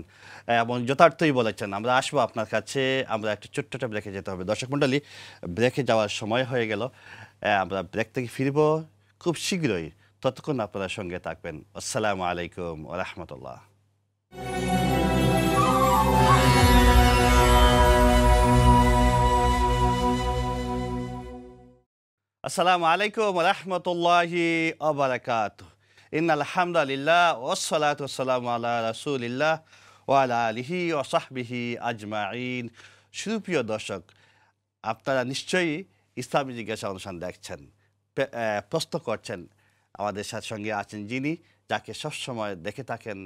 এবং যথার্থই বলেছেন। আমরা আসবো আপনার কাছে, আমরা একটা ছোট্ট ব্রেকে যেতে হবে। দর্শক মণ্ডলী, ব্রেকে যাওয়ার সময় হয়ে গেল, আমরা ব্রেক থেকে ফিরবো খুব শীঘ্রই। ততক্ষণ আপনারা সঙ্গে থাকবেন। আসসালামু আলাইকুম ওয়া রাহমাতুল্লাহ। আসসালামু আলাইকুম ওয়া রাহমাতুল্লাহি ওয়া বারাকাতুহু। ইন্নাল হামদালিল্লাহ ওয়াসসালাতু ওয়াসসালামু আলা রাসূলিল্লাহ ওয়া আলা আলিহি ওয়া সাহবিহি আজমাইন। সুপ্রিয় দর্শক, আপনারা নিশ্চয়ই ইসলামী জিজ্ঞাসা অনুষ্ঠান দেখছেন, প্রশ্ন করছেন। আমাদের সঙ্গে আছেন যিনি, যাকে সবসময় দেখে থাকেন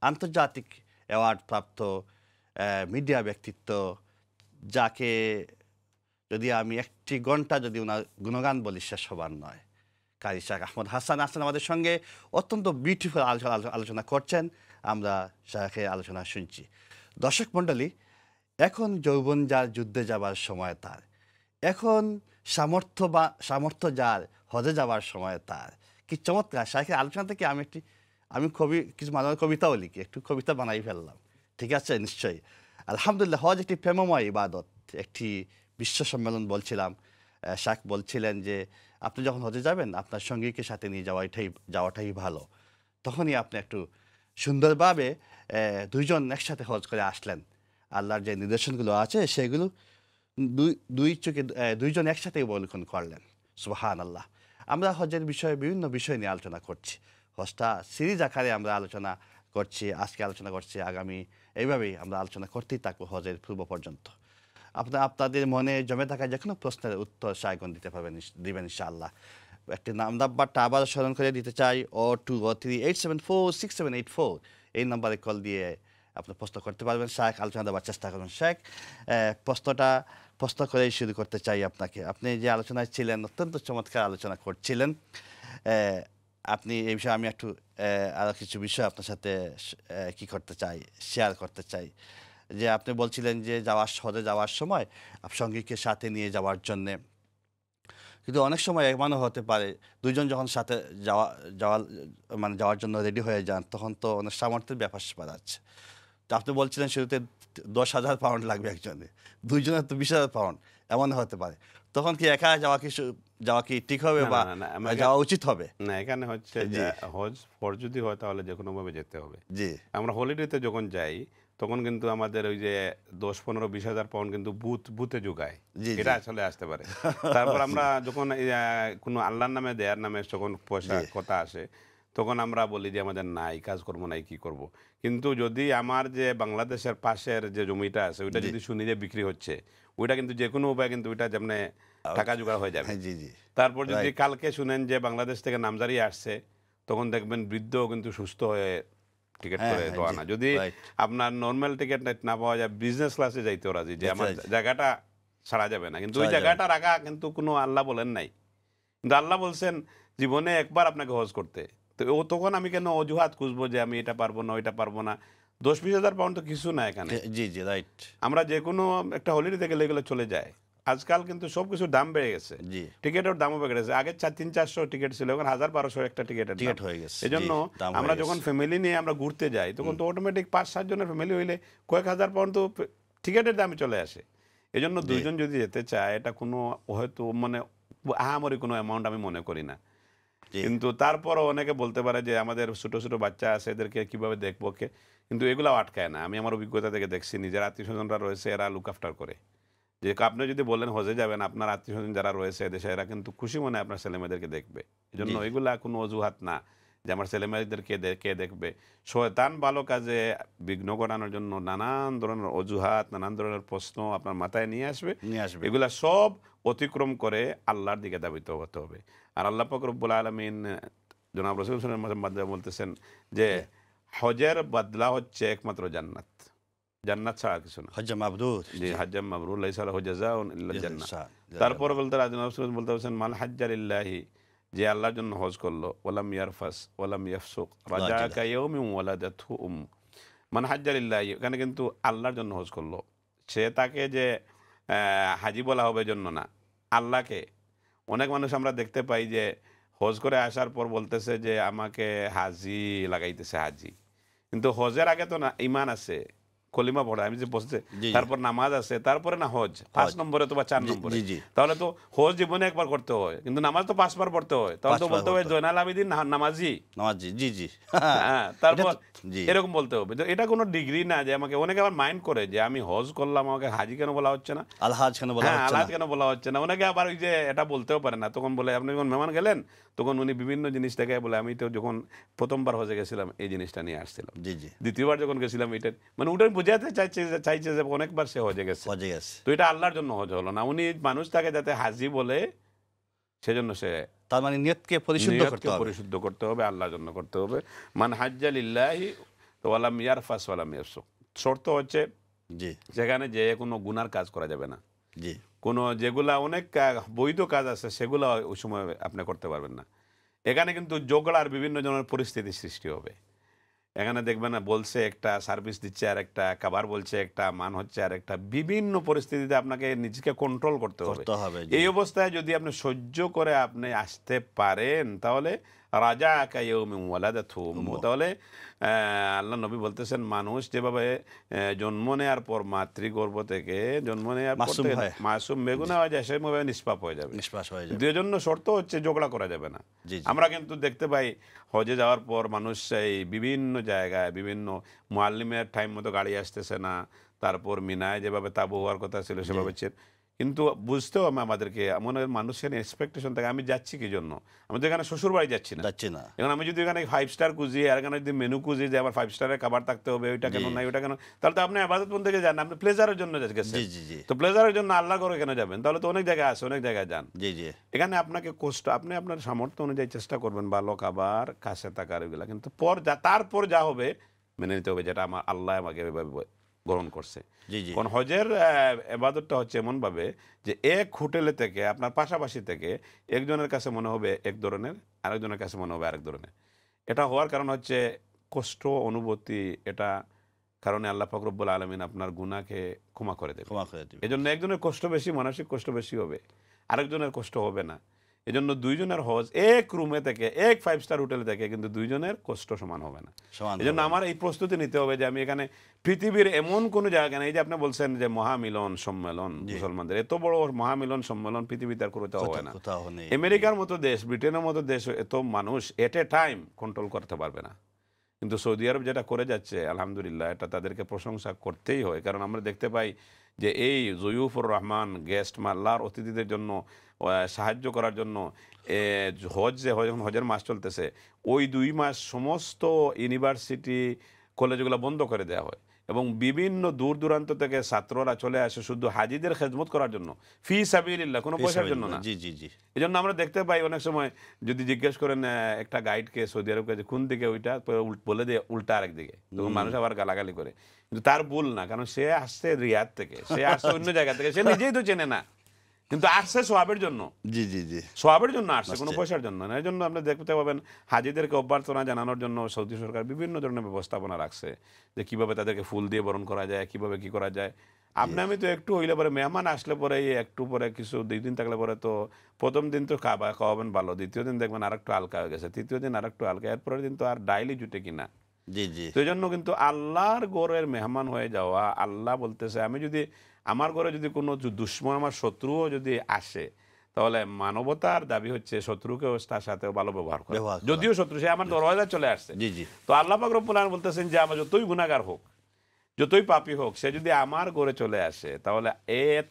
আন্তর্জাতিক অ্যাওয়ার্ড প্রাপ্ত মিডিয়া ব্যক্তিত্ব, যাকে যদি আমি একটি ঘন্টা যদি ওনার গুণগান বলি শেষ হবার নয়। কারি শাহ আহমদ হাসান আছেন আমাদের সঙ্গে, অত্যন্ত বিউটিফুল আলোচনা করছেন। আমরা শাহের আলোচনা শুনছি। দর্শক মণ্ডলী, এখন যৌবন যার যুদ্ধে যাবার সময় তার, এখন সামর্থ্য যার হজে যাবার সময় তার। কি চমৎকার! শাহের আলোচনা থেকে আমি কিছু মাঝে কবিতাও লিখি, একটু কবিতা বানাই ফেললাম। ঠিক আছে, নিশ্চয়ই। আলহামদুলিল্লাহ, হজ একটি প্রেমময় ইবাদত, একটি বিশ্ব সম্মেলন বলছিলাম। শাক বলছিলেন যে আপনি যখন হজে যাবেন আপনার সঙ্গীকে সাথে নিয়ে যাওয়াটাই ভালো। তখনই আপনি একটু সুন্দরভাবে দুইজন একসাথে হজ করে আসলেন। আল্লাহর যে নিদর্শনগুলো আছে সেগুলো দুইজন একসাথে অবলোকন করলেন। সুবহানাল্লাহ। আমরা হজের বিষয়ে বিভিন্ন বিষয় নিয়ে আলোচনা করছি। হজটা সিরিজ আকারে আমরা আলোচনা করছি, আজকে আলোচনা করছি, আগামী এইভাবেই আমরা আলোচনা করতেই থাকবো হজের পূর্ব পর্যন্ত। আপনাদের মনে জমে থাকা যে কোনো প্রশ্নের উত্তর সায়গণ দিবেন ইনশাআল্লাহ। একটি নাম্বারটা আবার স্মরণ করে দিতে চাই, 0238746784। এই নাম্বারে কল দিয়ে আপনি প্রশ্ন করতে পারবেন, শায়েখ আলোচনা দেওয়ার চেষ্টা করবেন। শায়েখ, প্রশ্ন করেই শুরু করতে চাই আপনাকে। আপনি যে আলোচনায় ছিলেন, অত্যন্ত চমৎকার আলোচনা করছিলেন। আপনি এই বিষয়ে আমি একটু আরও কিছু বিষয় আপনার সাথে শেয়ার করতে চাই। যে আপনি বলছিলেন যে হজে যাওয়ার সময় সঙ্গীকে সাথে নিয়ে যাওয়ার জন্যে, কিন্তু অনেক সময় এমনও হতে পারে দুইজন যখন সাথে যাওয়ার জন্য রেডি হয়ে যান, তখন তো অনেক সামর্থ্যের ব্যাপার স্যাপার আছে। তো আপনি বলছিলেন শুরুতে 10,000 পাউন্ড লাগবে একজনে, দুইজনের তো 20,000 পাউন্ড, এমন হতে পারে। তখন কি একা যাওয়া কি ঠিক হবে বা যাওয়া উচিত হবে? না, এখানে হচ্ছে যে হজ ফরজ যদি হয় তাহলে যে কোনো ভাবে যেতে হবে। জি, আমরা হলিডেতে যখন যাই তখন কিন্তু আমাদের ওই যে 10-15-20,000 পাউন্ড কিন্তু বুথে যোগায়, এটা আসলে আসতে পারে। তারপর আমরা যখন কোনো আল্লাহর নামে দেয়ার নামে যখন পয়সা কথা আসে, তখন আমরা বলি যে আমাদের নাই, কাজ করবো নাই, কি করব। কিন্তু যদি আমার যে বাংলাদেশের পাশের যে জমিটা আছে ওইটা যদি শুনি যে বিক্রি হচ্ছে, ওইটা কিন্তু যে কোনো উপায় কিন্তু ওইটা যেমন টাকা জোগাড় হয়ে যাবে। তারপর যদি কালকে শুনেন যে বাংলাদেশ থেকে নামজারি আসছে, তখন দেখবেন বৃদ্ধ কিন্তু সুস্থ হয়ে টিকিট করে দেওয়া না। যদি আপনার নর্মাল টিকিট না পাওয়া যায়, বিজনেস ক্লাসে যাইতেও রাজি, যে আমার জায়গাটা ছাড়া যাবে না। কিন্তু ওই জায়গাটা রাখা কিন্তু কোনো আল্লাহ বলেন নাই, কিন্তু আল্লাহ বলছেন জীবনে একবার আপনাকে হজ করতে। তো তখন আমি কেন অজুহাত খুঁজবো যে আমি এটা পারবো না, ওইটা পারবো না? 10-20,000 পাউন্ড তো কিছু না এখানে। জি জি, রাইট। আমরা যে কোনো একটা হলিডে থেকে এগুলো চলে যায়। আজকাল কিন্তু সবকিছুর দাম বেড়ে গেছে, টিকিটের দামও বেড়ে গেছে। আগে 400-300 টিকিট ছিল, এখন 1000-1200 একটা টিকিট হয়ে গেছে। এই জন্য আমরা যখন ফ্যামিলি নিয়ে আমরা ঘুরতে যাই, তখন তো অটোমেটিক 5-7 জনের ফ্যামিলি হইলে কয়েক হাজার পাউন্ড তো টিকিটের দামে চলে আসে। এই জন্য দুইজন যদি যেতে চায়, এটা কোনো হয়তো মানে আহামরি কোনো অ্যামাউন্ট আমি মনে করি না। জি। কিন্তু তারপরও অনেকে বলতে পারে যে আমাদের ছোট ছোট বাচ্চা আছে এদেরকে কিভাবে দেখবো কে, কিন্তু এগুলো আটকায় না। আমি আমার অভিজ্ঞতা থেকে দেখছি, নিজের আত্মীয় স্বজনরা রয়েছে এরা লুক আফটার করে। যে আপনি যদি বলেন হজে যাবেন, আপনার আত্মীয় স্বজন যারা রয়েছে এদেশে এরা কিন্তু খুশি মনে আপনার ছেলেমেয়েদেরকে দেখবে। এই জন্য জি, জি। এগুলা কোনো অজুহাত না যে আমার ছেলেমেয়েদেরকে কে দেখবে। শয়তান ভালো কাজে বিঘ্ন ঘটানোর জন্য নানান ধরনের অজুহাত, নানান ধরনের প্রশ্ন আপনার মাথায় নিয়ে আসবে। নিয়ে আসবে। এগুলা সব অতিক্রম করে আল্লাহর দিকে ধাবিত হতে হবে। আর আল্লাহ পাক রব্বুল আলামিন জনাব রাসূল সাল্লাল্লাহু আলাইহি ওয়াসাল্লামের মাধ্যমে বলতেছেন যে হজের বদলা হচ্ছে একমাত্র জান্নাত। জান্নাত ছাড়া আর কিছু না। হজ্জে মাবরুর। জি, হাজ্জাম মাবরুর লাইসা লাহু জাযাউন ইল্লা জান্নাহ। তারপরে জাযাল্লাহ। বলতে রাসূল বলতে বলছেন মান হাজ্জা লিল্লাহি, যে আল্লাহর জন্য হজ করলো, ওয়ালাম ইয়ারফাস ওয়ালাম ইয়াফসুক রাজাকা ইয়াউমিন ওয়ালাদাতহু মান হাজ্জা লিল্লাহি, এখানে কিন্তু আল্লাহর জন্য হজ করলো। সে তাকে যে হাজি বলা হবে জন্য না, আল্লাহকে। অনেক মানুষ আমরা দেখতে পাই যে হজ করে আসার পর বলতেছে যে আমাকে হাজি লাগাইতেছে হাজি, কিন্তু হজের আগে তো না ইমান আছে, কলিমা পড়ে, আমি যে বলছে জি, জি। তারপর নামাজ আছে, তারপরে না হজ 5 নম্বরে তো বা 4 জি, নম্বরে। জি, জি। তাহলে তো হজ জীবনে একবার করতে হয়, কিন্তু নামাজ তো 5 বার পড়তে হয়। তাহলে তো 5 বার বলতে হবে পড়তে হয়। জয়নাল আবেদিন নামাজি। নামাজি। জি, জি। হ্যাঁ, এটা তারপর তো জি। এরকম বলতে হবে। তো এটা কোনো ডিগ্রি না যে আমাকে, অনেকে আবার মাইন্ড করে যে আমি হজ করলাম আমাকে হাজি কেন বলা হচ্ছে না? আলহাজ কেন বলা হ্যাঁ, হচ্ছে না? আলাদ কেন বলা হচ্ছে না? অনেকে আবার ওই যে এটা বলতেও পারে না। তখন বলে আপনি যখন মেহমান গেলেন তখন উনি বিভিন্ন জিনিস থেকে বলে আমি তো যখন প্রথমবার হজে গেছিলাম এই জিনিসটা নিয়ে আসছিলাম। জি, জি। দ্বিতীয়বার যখন গেছিলাম এটা, মানে ওটা বোঝাতে চাইছে যে অনেকবার সে হজে গেছে। হজে গেছে। তো এটা আল্লাহর জন্য হজ হলো না। উনি মানুষ তাকে যাতে হাজি বলে সেজন্য সে তার মানে নিয়তকে পরিশুদ্ধ করতে নিয়তকে হবে। পরিশুদ্ধ করতে হবে, আল্লাহর জন্য করতে হবে। মান হাজ্জা লিল্লাহি ওয়ালাম ইয়ারফাস ওয়ালাম ইয়াফসুক। শর্ত হচ্ছে জি, সেখানে যে কোনো গুনার কাজ করা যাবে না। জি। কোনো যেগুলা অনেক বৈধ কাজ আছে সেগুলো ওই সময় আপনি করতে পারবেন না। এখানে কিন্তু ঝগড়ার বিভিন্ন ধরনের পরিস্থিতি সৃষ্টি হবে। এখানে দেখবেন না বলছে একটা, সার্ভিস দিচ্ছে আর একটা, খাবার বলছে একটা, মান হচ্ছে আর একটা, বিভিন্ন পরিস্থিতিতে আপনাকে নিজেকে কন্ট্রোল করতে হবে। করতে হবে। জি। এই অবস্থায় যদি আপনি সহ্য করে আপনি আসতে পারেন তাহলে রাজা আকা ইয়াউমিন ওয়ালাদাতহু উম্মুহু, তাহলে আল্লাহ নবী বলতেছেন মানুষ যেভাবে জন্ম নেওয়ার পর মাতৃগর্ভ থেকে জন্ম নেওয়ার পর মাসুম থেকে হয়। মাসুম বেগুনা হয়ে যায়, সেভাবে নিষ্পাপ হয়ে যাবে। নিষ্পাস হয়ে যাবে। দুই জন্য শর্ত হচ্ছে ঝগড়া করা যাবে না। জি, জি। আমরা কিন্তু দেখতে পাই হজে যাওয়ার পর মানুষ এই বিভিন্ন জায়গায় বিভিন্ন মুআল্লিমের টাইম মতো গাড়ি আসতেছে না, তারপর মিনায় যেভাবে তাবু হওয়ার কথা ছিল সেভাবে কিন্তু বুঝতেও আমাদেরকে মনে হয় মানুষের এক্সপেকটেশন থাকে আমি যাচ্ছি কি জন্য, আমি তো এখানে শ্বশুর বাড়ি যাচ্ছি না। যাচ্ছি না। এখন আমি যদি এখানে 5 স্টার খুঁজি আর এখানে যদি মেনু খুঁজি যে আমার 5 স্টারের খাবার থাকতে হবে, ওইটা কেন জি। নাই ওইটা কেন, তাহলে তো আপনি আবাদত বন্দেগে যান, আপনি প্লেজারের জন্য গেছেন। জি, জি, জি। তো প্লেজারের জন্য আল্লাহ করে কেন যাবেন? তাহলে তো অনেক জায়গায় আছে, অনেক জায়গায় যান। জি, জি। এখানে আপনাকে কষ্ট, আপনি আপনার সামর্থ্য অনুযায়ী চেষ্টা করবেন ভালো খাবার কাছে থাকার ওইগুলা, কিন্তু তারপর যা হবে মেনে নিতে হবে যেটা আমার আল্লাহ আমাকে এভাবে গ্রহণ করছে। জি, জি। কারণ হজের এবাদতটা হচ্ছে এমনভাবে যে এক হোটেলে থেকে আপনার পাশাপাশি থেকে একজনের কাছে মনে হবে এক ধরনের, আরেকজনের কাছে মনে হবে আরেক ধরনের। এটা হওয়ার কারণ হচ্ছে কষ্ট অনুভূতি, এটা কারণে আল্লাহ পাক রব্বুল আলামিন আপনার গুনাহকে ক্ষমা করে দেবে। ক্ষমা করে দিবে। এজন্য একজনের কষ্ট বেশি, মানসিক কষ্ট বেশি হবে, আরেকজনের কষ্ট হবে না। এজন্য দুইজনের হজ এক রুমে থেকে এক 5 স্টার হোটেলে থেকে কিন্তু দুইজনের কষ্ট সমান হবে না। সমান এজন্য হবে। আমার এই প্রস্তুতি নিতে হবে যে আমি এখানে পৃথিবীর এমন কোনো জায়গা নেই, যে আপনি বলছেন যে মহামিলন সম্মেলন মুসলমানদের, এত বড় মহামিলন সম্মেলন পৃথিবীতে আর কোথাও হয় না। কোথাও নেই। আমেরিকার মতো দেশ, ব্রিটেনের মতো দেশ এত মানুষ এট এ টাইম কন্ট্রোল করতে পারবে না। কিন্তু সৌদি আরব যেটা করে যাচ্ছে আলহামদুলিল্লাহ, এটা তাদেরকে প্রশংসা করতেই হয়। কারণ আমরা দেখতে পাই যে এই জয়ুফুর রহমান গেস্ট মাল্লার অতিথিদের জন্য সাহায্য করার জন্য হজের মাস চলতেছে, ওই 2 মাস সমস্ত ইউনিভার্সিটি কলেজগুলো বন্ধ করে দেওয়া হয় এবং বিভিন্ন দূর দূরান্ত থেকে ছাত্ররা চলে আসে শুধু হাজিদের খেদমত করার জন্য, ফি সাবিলিল্লাহ, কোনো পয়সার জন্য না। জি, জি, জি। এই জন্য আমরা দেখতে পাই অনেক সময় যদি জিজ্ঞেস করেন একটা গাইডকে সৌদি আরবকে যে কোন দিকে ওইটা, বলে দিয়ে উল্টা আরেক দিকে, তখন মানুষ আবার গালাগালি করে। কিন্তু তার ভুল না, কারণ সে আসছে রিয়াদ থেকে, সে আসছে অন্য জায়গা থেকে, সে নিজেই তো চেনে না, কিন্তু আসছে সোয়াবের জন্য। জি, জি, জি। সোয়াবের জন্য আসছে, কোনো পয়সার জন্য না। এই জন্য আপনি দেখতে পাবেন হাজিদেরকে অভ্যর্থনা জানানোর জন্য সৌদি সরকার বিভিন্ন ধরনের ব্যবস্থাপনা রাখছে, যে কিভাবে তাদেরকে ফুল দিয়ে বরণ করা যায়, কিভাবে কি করা যায়। আপনি আমি তো একটু হইলে পরে, মেহমান আসলে পরে একটু পরে কিছু 2 দিন থাকলে পরে তো প্রথম দিন তো খাওয়াবেন ভালো, দ্বিতীয় দিন দেখবেন আরেকটু হালকা হয়ে গেছে, তৃতীয় দিন আরেকটু হালকা, এরপরের দিন তো আর ডাইলি জুটে কিনা। জি, জি। তো এই জন্য কিন্তু আল্লাহর ঘরের মেহমান হয়ে যাওয়া, আল্লাহ বলতেছে আমি যদি আমার ঘরে যদি কোনো দুশ্মন, আমার শত্রুও যদি আসে, তাহলে মানবতার দাবি হচ্ছে শত্রুকেও তার সাথেও ভালো ব্যবহার করা। ব্যবহার করা। যদিও শত্রু সে আমার দরওয়াজায় চলে আসছে, জি জি তো আল্লাহ পাক রব্বুল আলামিন বলতেছেন যে আমার যতই গুনাহগার হোক, যতই পাপী হোক, সে যদি আমার ঘরে চলে আসে তাহলে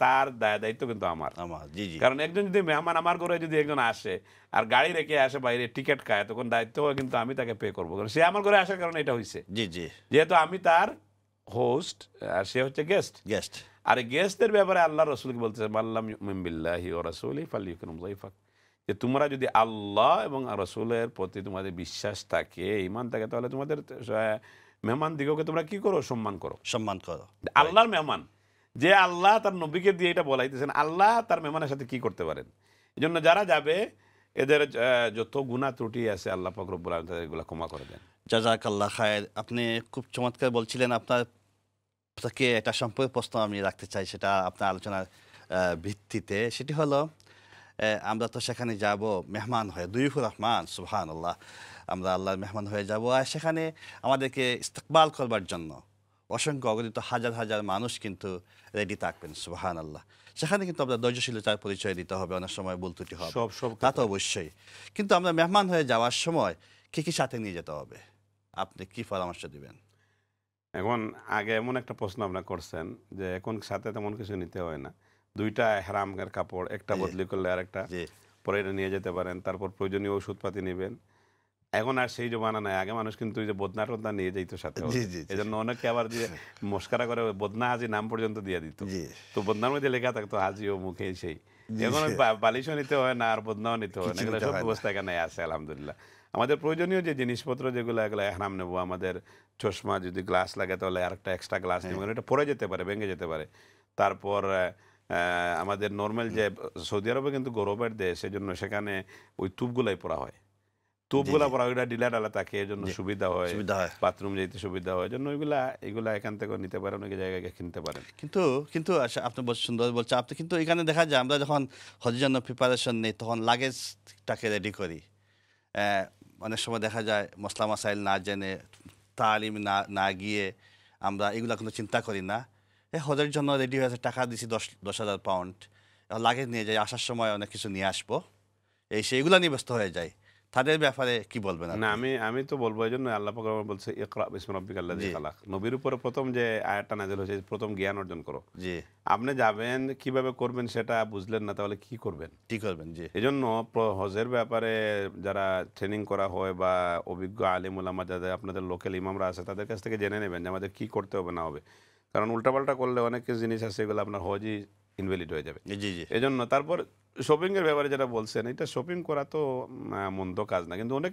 তার দায়িত্ব কিন্তু আমার। আমার জি জি কারণ একজন যদি মেহমান আমার ঘরে যদি একজন আসে আর গাড়ি রেখে আসে বাইরে টিকিট খায়, তখন দায়িত্ব কিন্তু আমি তাকে পে করবো, কারণ সে আমার ঘরে আসার কারণে এটা হয়েছে, জি জি যেহেতু আমি তার হোস্ট আর সে হচ্ছে গেস্ট। গেস্ট আর এই গেস্টদের ব্যাপারে আল্লাহ রসুলকে বলতেছে মাল্লাম ইউমিন বিল্লাহি ওয়া রাসূলিহি ফালইউকরিম যায়ফাক, যে তোমরা যদি আল্লাহ এবং রসুলের প্রতি তোমাদের বিশ্বাস থাকে, ঈমান থাকে, তাহলে তোমাদের মেহমান দিগকে তোমরা কি করো? সম্মান করো। সম্মান করো। আল্লাহর মেহমান, যে আল্লাহ তার নবীকে দিয়ে এটা বলাইতেছেন, আল্লাহ তার মেহমানের সাথে কি করতে পারেন। এই জন্য যারা যাবে এদের যত গুনাহ ত্রুটি আছে আল্লাহ পাক রব্বুল আলামিন তাদের এগুলো ক্ষমা করে দেন। জাযাকাল্লাহ খায়ের। আপনি খুব চমৎকার বলছিলেন। আপনাকে একটা সম্পর্কে প্রশ্ন আমি রাখতে চাই, সেটা আপনার আলোচনার ভিত্তিতে। সেটি হলো আমরা তো সেখানে যাব মেহমান হয়ে, দুইফুর রহমান সুবহানাল্লাহ, আমরা আল্লাহর মেহমান হয়ে যাব, আর সেখানে আমাদেরকে ইস্তেকবাল করবার জন্য অসংখ্য অগণিত হাজার হাজার মানুষ কিন্তু রেডি থাকবেন সুবহানাল্লাহ। সেখানে কিন্তু আমরা ধৈর্যশীলতার পরিচয় দিতে হবে, অনেক সময় ভুল ত্রুটি হবে, সব তা তো অবশ্যই। কিন্তু আমরা মেহমান হয়ে যাওয়ার সময় কী কী সাথে নিয়ে যেতে হবে, আপনি কি পরামর্শ দিবেন? এখন আগে এমন একটা প্রশ্ন আপনার করছেন যে এখন সাথে তেমন কিছু নিতে হয় না, দুইটা হেরামের কাপড়, একটা জি। বদলি করলে আর একটা জি পরে এটা নিয়ে যেতে পারেন। তারপর প্রয়োজনীয় ওষুধপাতি নেবেন। এখন আর সেই জমানা নাই, আগে মানুষ কিন্তু ওই যে বদনা টদনা নিয়ে যাইতো সাথে। জি জি এই জন্য অনেকে আবার যে মস্কারা করে বদনা হাজি নাম পর্যন্ত দিয়ে দিত, জি তো বদনার মধ্যে লেখা থাকতো হাজি ও মুখে সেই। জি, এখন ওই জি। বালিশও নিতে হয় না আর বদনাও নিতে হয় না, কিছু এগুলো নিতে সব হয় না। ব্যবস্থা এখানে আছে আলহামদুলিল্লাহ। আমাদের প্রয়োজনীয় যে জিনিসপত্র যেগুলো, এগুলো এহরাম নেবো, আমাদের চশমা যদি গ্লাস লাগে তাহলে আরেকটা এক্সট্রা গ্লাস নেবো, কারণ এটা পড়ে যেতে পারে, ভেঙে যেতে পারে। তারপর আমাদের নর্মাল যে সৌদি আরবে কিন্তু গরমের দেশ, সেজন্য সেখানে ওই তুপগুলাই পরা হয়, তুপগুলা জি। পরা ওইটা ডিলা ডালা থাকে, এই জন্য জি। সুবিধা হয়, সুবিধা হয়। বাথরুম যেতে সুবিধা হয়, জন্য এগুলা এখান থেকে নিতে পারেন, অনেক জায়গায় কিনতে পারেন। কিন্তু কিন্তু আচ্ছা, আপনি সুন্দর বলছেন আপনি, কিন্তু এখানে দেখা যায় আমরা যখন হজের জন্য প্রিপারেশন নিই তখন লাগেজটাকে রেডি করি। আহ, অনেক সময় দেখা যায় মশলা মাসাইল না জেনে, তালিম না গিয়ে আমরা এগুলা কোনো চিন্তা করি না। হজের জন্য রেডি হয়ে আছে, টাকা দিছি 10,000 পাউন্ড, লাগেজ নিয়ে যাই, আসার সময় অনেক কিছু নিয়ে আসবো, সেইগুলো নিয়ে ব্যস্ত হয়ে যায়। তাদের ব্যাপারে কি বলবেন না, আপনি? আমি তো বলবো, এই জন্য আল্লাহ পাক বলছে ইকরা বিসমি রাব্বিকাল্লাযী জি। খালাক। নবীর উপরে প্রথম যে আয়াতটা নাযিল হয়েছে, প্রথম জ্ঞান অর্জন করো। জি আপনি যাবেন কিভাবে করবেন সেটা বুঝলেন না, তাহলে কি করবেন? কি করবেন? জি এই জন্য হজের ব্যাপারে যারা ট্রেনিং করা হয় বা অভিজ্ঞ আলিম ওলামা যাদের আপনাদের লোকাল ইমামরা আছে, তাদের কাছ থেকে জেনে নেবেন যে আমাদের কি করতে হবে না হবে। কারণ উল্টাপাল্টা করলে অনেক কিছু জিনিস আছে, এগুলো আপনার হজই ইনভ্যালিড হয়ে যাবে। জি জি এই জন্য তারপর শপিংয়ের ব্যাপারে যেটা বলছেন, এটা শপিং করা তো মন্দ কাজ না, কিন্তু অনেক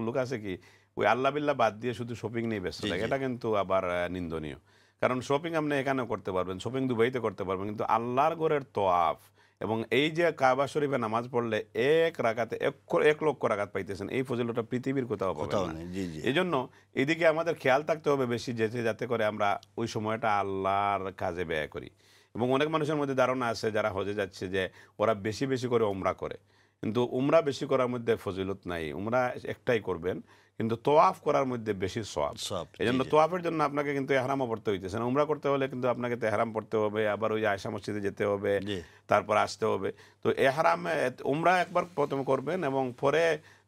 লোক আছে কি ওই আল্লাহ বিল্লাহ বাদ দিয়ে শুধু শপিং নিয়ে ব্যস্ত জি, থাকে, জি। এটা কিন্তু আবার নিন্দনীয়। কারণ শপিং আপনি এখানেও করতে পারবেন, শপিং দুবাইতে করতে পারবেন, কিন্তু আল্লাহর ঘরের তোয়াফ এবং এই যে কাবা শরীফে নামাজ পড়লে এক রাকাতে 1 লক্ষ রাকাত পাইতেছেন, এই ফজিলতটা পৃথিবীর কোথাও পাবেন কোথাও না। নেই। জি জি এই জন্য এদিকে আমাদের খেয়াল থাকতে হবে বেশি, যাতে করে আমরা ওই সময়টা আল্লাহর কাজে ব্যয় করি। এবং অনেক মানুষের মধ্যে ধারণা আছে যারা হজে যাচ্ছে যে ওরা বেশি বেশি করে উমরা করে, কিন্তু উমরা বেশি করার মধ্যে ফজিলত নাই। উমরা একটাই করবেন, কিন্তু তোয়াফ করার মধ্যে বেশি সওয়াব। সব এই জি জন্য জি তোয়াফের জন্য আপনাকে কিন্তু এহরামও পড়তে হইতেছে না। উমরা করতে হলে কিন্তু আপনাকে তো এহরাম পড়তে হবে, আবার ওই আয়েশা মসজিদে যেতে হবে, জি তারপর আসতে হবে। তো এহরাম উমরা একবার প্রথম করবেন এবং পরে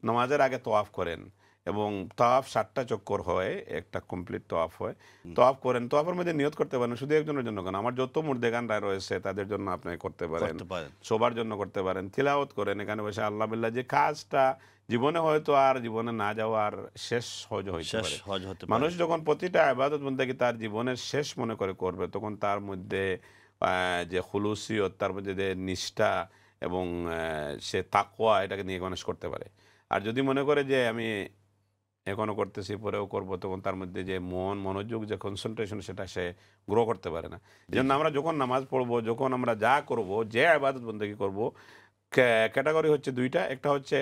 নামাজের আগে তোয়াফ করেন, এবং তোয়াফ 7টা চক্কর হয়, একটা কমপ্লিট তোয়াফ হয়। তোয়াফ করেন, তোয়াফের মধ্যে নিয়ত করতে পারেন, শুধু একজনের জন্য কেন, আমার যত মুর্দেগানরা রয়েছে তাদের জন্য আপনি করতে পারেন, করতে পারেন। সবার জন্য করতে পারেন। তিলাওয়াত করেন এখানে বসে আল্লাহ বিল্লাহ, যে কাজটা জীবনে হয়তো আর জীবনে না যাওয়ার শেষ হজ হইতে শেষ পারে। হজ হতে পারে। মানুষ যখন প্রতিটা ইবাদত বন্দেগী তার জীবনের শেষ মনে করে করবে, তখন তার মধ্যে যে খুলুসিয়ত, তার মধ্যে যে নিষ্ঠা এবং সে তাকওয়া, এটাকে নিয়ে মানুষ করতে পারে। আর যদি মনে করে যে আমি এখনো করতেছি পরেও করব, তখন তার মধ্যে যে মনোযোগ, যে কনসেন্ট্রেশন, সেটা সে গ্রো করতে পারে না। এই জন্য আমরা যখন নামাজ পড়বো, যখন আমরা যা করব, যে ইবাদত বন্দেগী করব, ক্যাটাগরি হচ্ছে দুইটা। একটা হচ্ছে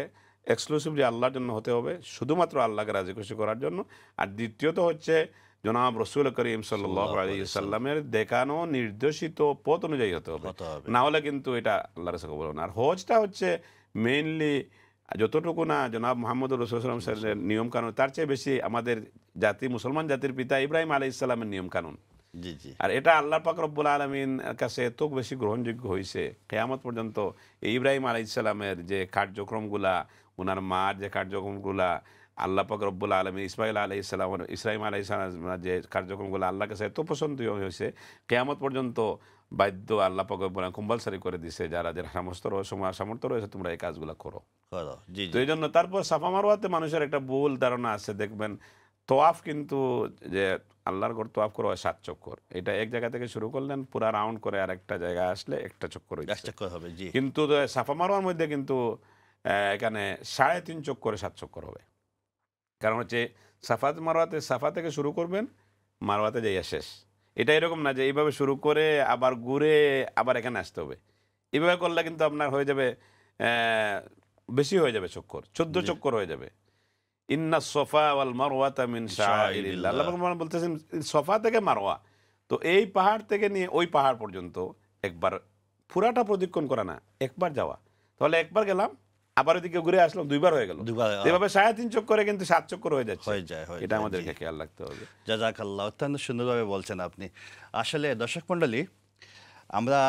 এক্সক্লুসিভলি আল্লাহর জন্য হতে হবে, শুধুমাত্র আল্লাহকে রাজি খুশি করার জন্য। আর দ্বিতীয়ত হচ্ছে জনাব রসুল করিম সাল্লাল্লাহু আলাইহি ওয়াসাল্লামের দেখানো নির্দেশিত পথ অনুযায়ী হতে হবে, হতে হবে। না হলে কিন্তু এটা আল্লাহর কাছে কবুল হবে না। আর হজটা হচ্ছে মেইনলি যতটুকু না জনাব মুহাম্মদ রাসূলুল্লাহ সাল্লাল্লাহু আলাইহি ওয়াসাল্লামের নিয়ম কানুন, তার চেয়ে বেশি আমাদের জাতি, মুসলমান জাতির পিতা ইব্রাহিম আলাইহিস সালামের নিয়ম কানুন। জি জি আর এটা আল্লাহ পাক রব্বুল আলামিন কাছে এত বেশি গ্রহণযোগ্য হয়েছে কিয়ামত পর্যন্ত এই ইব্রাহিম আলাইহিস সালামের যে কার্যক্রমগুলা, ওনার মার যে কার্যক্রমগুলা, আল্লাহ পাক রব্বুল আলামিন ইসমাইল আলাইহিস সালাম, ইসরাইম আলাইহিস সালামের যে কার্যক্রমগুলো আল্লাহর কাছে এত পছন্দনীয় হয়েছে, কিয়ামত পর্যন্ত বাধ্য আল্লাহ পাক রব্বুল আলামিন কম্পালসারি করে দিছে, যারা সামর্থ্য রয়েছে তোমরা এই কাজগুলো করো। করো জি তো জি এই জন্য তারপর সাফা মারওয়াতে মানুষের একটা ভুল ধারণা আছে, দেখবেন তোয়াফ কিন্তু যে আল্লাহর ঘর তোয়াফ করা হয় 7 চক্কর, এটা এক জায়গা থেকে শুরু করলেন পুরা রাউন্ড করে আরেকটা জায়গায় আসলে একটা চক্কর হইছে। একটা করে হবে জি কিন্তু সাফা মারওয়ার মধ্যে কিন্তু এখানে 3.5 চক্করে 7 চক্কর হবে। কারণ হচ্ছে সাফা মারওয়াতে সাফা থেকে শুরু করবেন, মারওয়াতে যাইয়া শেষ। এটা এরকম না যে এইভাবে শুরু করে আবার ঘুরে আবার এখানে আসতে হবে। এইভাবে করলে কিন্তু আপনার হয়ে যাবে বেশি হয়ে যাবে চক্কর, 14 চক্কর হয়ে যাবে। ইন্না সফা ওয়াল মারওয়াতা মিন শাআইরিল্লাহ, আল্লাহ পাক বলতেছেন সফা থেকে মারওয়া, তো এই পাহাড় থেকে নিয়ে ওই পাহাড় পর্যন্ত একবার পুরাটা প্রদক্ষিণ করা না, একবার যাওয়া। তাহলে একবার গেলাম, আবার ওইদিকে ঘুরে আসলাম, 2বার হয়ে গেল। দুবার এভাবে 3.5 চক্করে কিন্তু 7 চক্কর হয়ে যাচ্ছে। হয়ে যায় এটা আমাদেরকে খেয়াল রাখতে হবে। জাযাকাল্লাহ, অত্যন্ত সুন্দরভাবে বলছেন আপনি। আসলে দর্শক মণ্ডলী, আমরা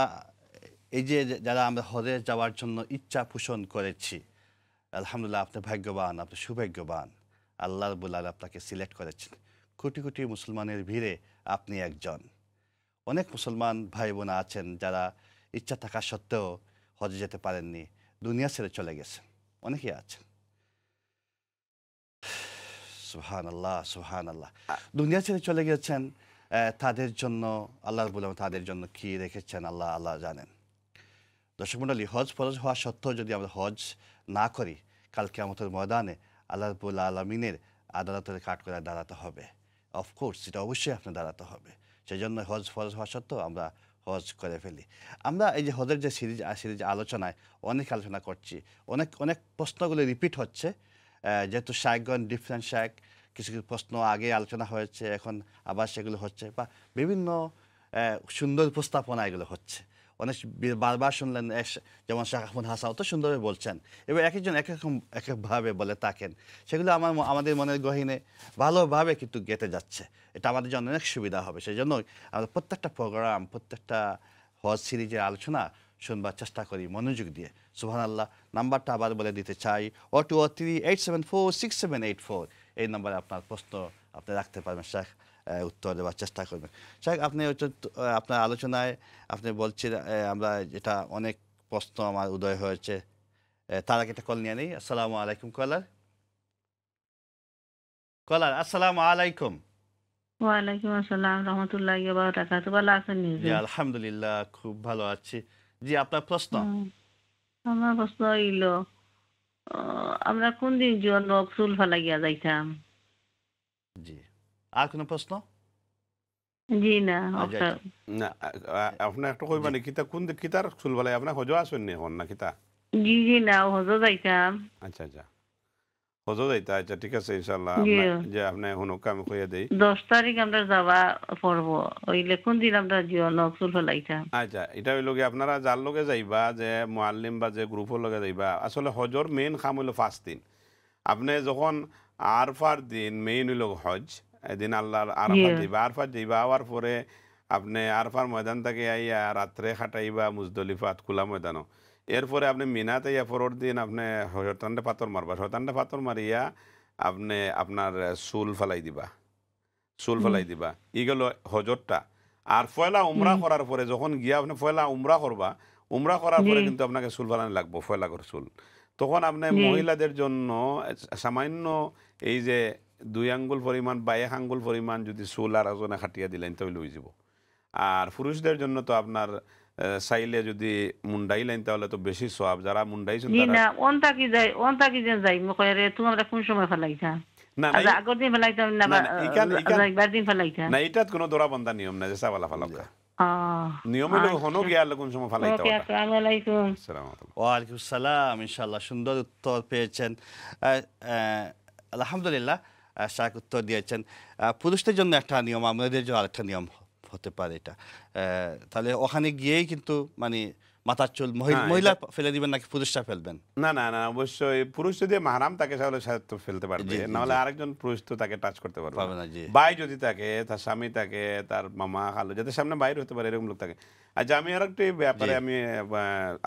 এই যে যারা আমরা হজে যাওয়ার জন্য ইচ্ছা পোষণ করেছি, আলহামদুলিল্লাহ আপনি ভাগ্যবান, আপনি সৌভাগ্যবান। আল্লাহ রাব্বুল আলামিন আপনাকে সিলেক্ট করেছেন। কোটি কোটি মুসলমানের ভিড়ে আপনি একজন। অনেক মুসলমান ভাই বোন আছেন যারা ইচ্ছা থাকা সত্ত্বেও হজে যেতে পারেননি, দুনিয়া ছেড়ে চলে গেছেন, অনেকেই আছেন। সুবহানাল্লাহ সুবহানাল্লাহ, দুনিয়া ছেড়ে চলে গেছেন। তাদের জন্য আল্লাহ রাব্বুল আলামিন তাদের জন্য কি রেখেছেন আল্লাহ জানেন। দর্শক মণ্ডলী, হজ ফরজ হওয়া সত্ত্বেও যদি আমরা হজ না করি, কাল কিয়ামতের ময়দানে আল্লাহ রাব্বুল আলামিনের আদালতের কাঠগড়ায় দাঁড়াতে হবে। অফকোর্স এটা অবশ্যই আপনার দাঁড়াতে হবে। সেই জন্য হজ ফরজ হওয়া সত্ত্বেও আমরা হজ করে ফেলি। আমরা এই যে হজের যে সিরিজ আলোচনায় অনেক আলোচনা করছি, অনেক প্রশ্নগুলো রিপিট হচ্ছে, যেহেতু শায়েকগণ ডিফারেন্ট শায়েক, কিছু কিছু প্রশ্ন আগে আলোচনা হয়েছে, এখন আবার সেগুলো হচ্ছে, বা বিভিন্ন সুন্দর উপস্থাপনা এগুলো হচ্ছে। অনেক বারবার শুনলেন, যেমন শাহ আহমদ হাসান অত সুন্দরভাবে বলছেন, এবার এক একজন একভাবে বলে থাকেন, সেগুলো আমাদের মনের গহীনে ভালোভাবে কিন্তু গেঁথে যাচ্ছে। এটা আমাদের জন্য অনেক সুবিধা হবে। সেই জন্য আমরা প্রত্যেকটা প্রোগ্রাম, প্রত্যেকটা হজ সিরিজের আলোচনা শুনবার চেষ্টা করি মনোযোগ দিয়ে। সুবহানাল্লাহ, নাম্বারটা আবার বলে দিতে চাই, 0203-874-6784, এই নাম্বারে আপনার প্রশ্ন আপনি রাখতে পারবেন, শেখ উত্তর দেওয়ার চেষ্টা করবেন। শেখ, আপনি আপনার আলোচনায় আপনি বলছেন, আমরা যেটা অনেক প্রশ্ন আমার উদয় হয়েছে, তার আগে একটা কল নিয়ে নেই। আসসালামু আলাইকুম কলার, আসসালামু আলাইকুম। ওয়ালাইকুম আসসালাম রহমতুল্লাহি ওয়া বারাকাতুহু। ভালো আছেন নি? জি আলহামদুলিল্লাহ, খুব ভালো আছি। জি, আপনার প্রশ্ন। আমার প্রশ্ন হইল, আমরা কোন দিন জন্য চুল ফালাইয়া যাইতাম? জি, আর কোনো প্রশ্ন? জি না, না আপনি একটা কইবানি কিতা কোন কিতার চুল বলে আপনি হজ আসেন নি হন না কিতা? জি না, হজ যাইতাম। আচ্ছা হজ যাইতা, আচ্ছা ঠিক আছে ইনশাআল্লাহ। যে আপনি হুনক আমি কইয়া দেই 10 তারিখ আমরা যাওয়া পড়বো, হইলে কোন দিন আমরা জীবন চুল ফালাইতাম? আচ্ছা, এটা হইল কি আপনারা যার লগে যাইবা, যে মুআল্লিম বা যে গ্রুপের লগে যাইবা, আসলে হজর মেইন কাম হইল 5 দিন। আপনি যখন আরফার দিন মেইন হইল হজ, এদিন আল্লাহর আরফা যাইবা, আরফা যাইবা হওয়ার পরে আপনি আরফার ময়দান থেকে আইয়া রাত্রে খাটাইবা মুজদলিফাত খোলা ময়দানও। এরপরে আপনি মিনাতে ইয়া পরের দিন আপনি শয়তানটা পাথর মারবা, শয়তানটা পাথর মারিয়া আপনি আপনার চুল ফেলাই দিবা, ই গেল হজরটা। আর পয়লা উমরা করার পরে যখন গিয়া আপনি পয়লা উমরা করবা, উমরা করার পরে কিন্তু আপনাকে চুল ফালানি লাগবো, পয়লা করে চুল। তখন আপনি মহিলাদের জন্য সামান্য এই যে 2 আঙ্গুল পরিমাণ বা 1 আঙ্গুল পরিমাণ যদি চুল আর ওজনে খাটিয়া দিলেন তাহলে হয়ে যাব। আর পুরুষদের জন্য তো আপনার চাইলে যদি মুন্ডাই লাইন তাহলে তো বেশি সওয়াব। যারা মুন্ডাইছেন জি না, অন্তাকি যাই মকরে তুমি আমরা কোন সময় ফেলাইতাম? না আগর দিন ফেলাইতাম না, একবার দিন ফেলাইতাম না, এটাত কোনো দরাবন্ধা নিয়ম না যে সাবালা ফালাকা নিয়ম হইলো হনো গিয়া কোন সময় ফালাইতে হবে। আসসালামু আলাইকুম। ওয়ালাইকুম সালাম, ইনশাআল্লাহ সুন্দর উত্তর পেয়েছেন। আলহামদুলিল্লাহ, শাক উত্তর দিয়েছেন। পুরুষদের জন্য একটা নিয়ম, আমাদের জন্য আরেকটা নিয়ম হতে পারে এটা। তাহলে ওখানে গিয়েই কিন্তু মানে মাথার চুল হ্যাঁ, মহিলা ফেলে দিবেন নাকি পুরুষরা ফেলবেন? না না না, অবশ্যই পুরুষ যদি মাহারাম তাকে তাহলে সে তো ফেলতে পারবে, জি, জি, নাহলে জি। আরেকজন পুরুষ তো তাকে টাচ করতে পারবে পারবে না। না, জি। ভাই যদি থাকে, তার স্বামী থাকে, তার মামা খালু যাদের সামনে বাইরে হতে পারে এরকম লোক থাকে। আচ্ছা, আমি আর একটি ব্যাপারে জি। আমি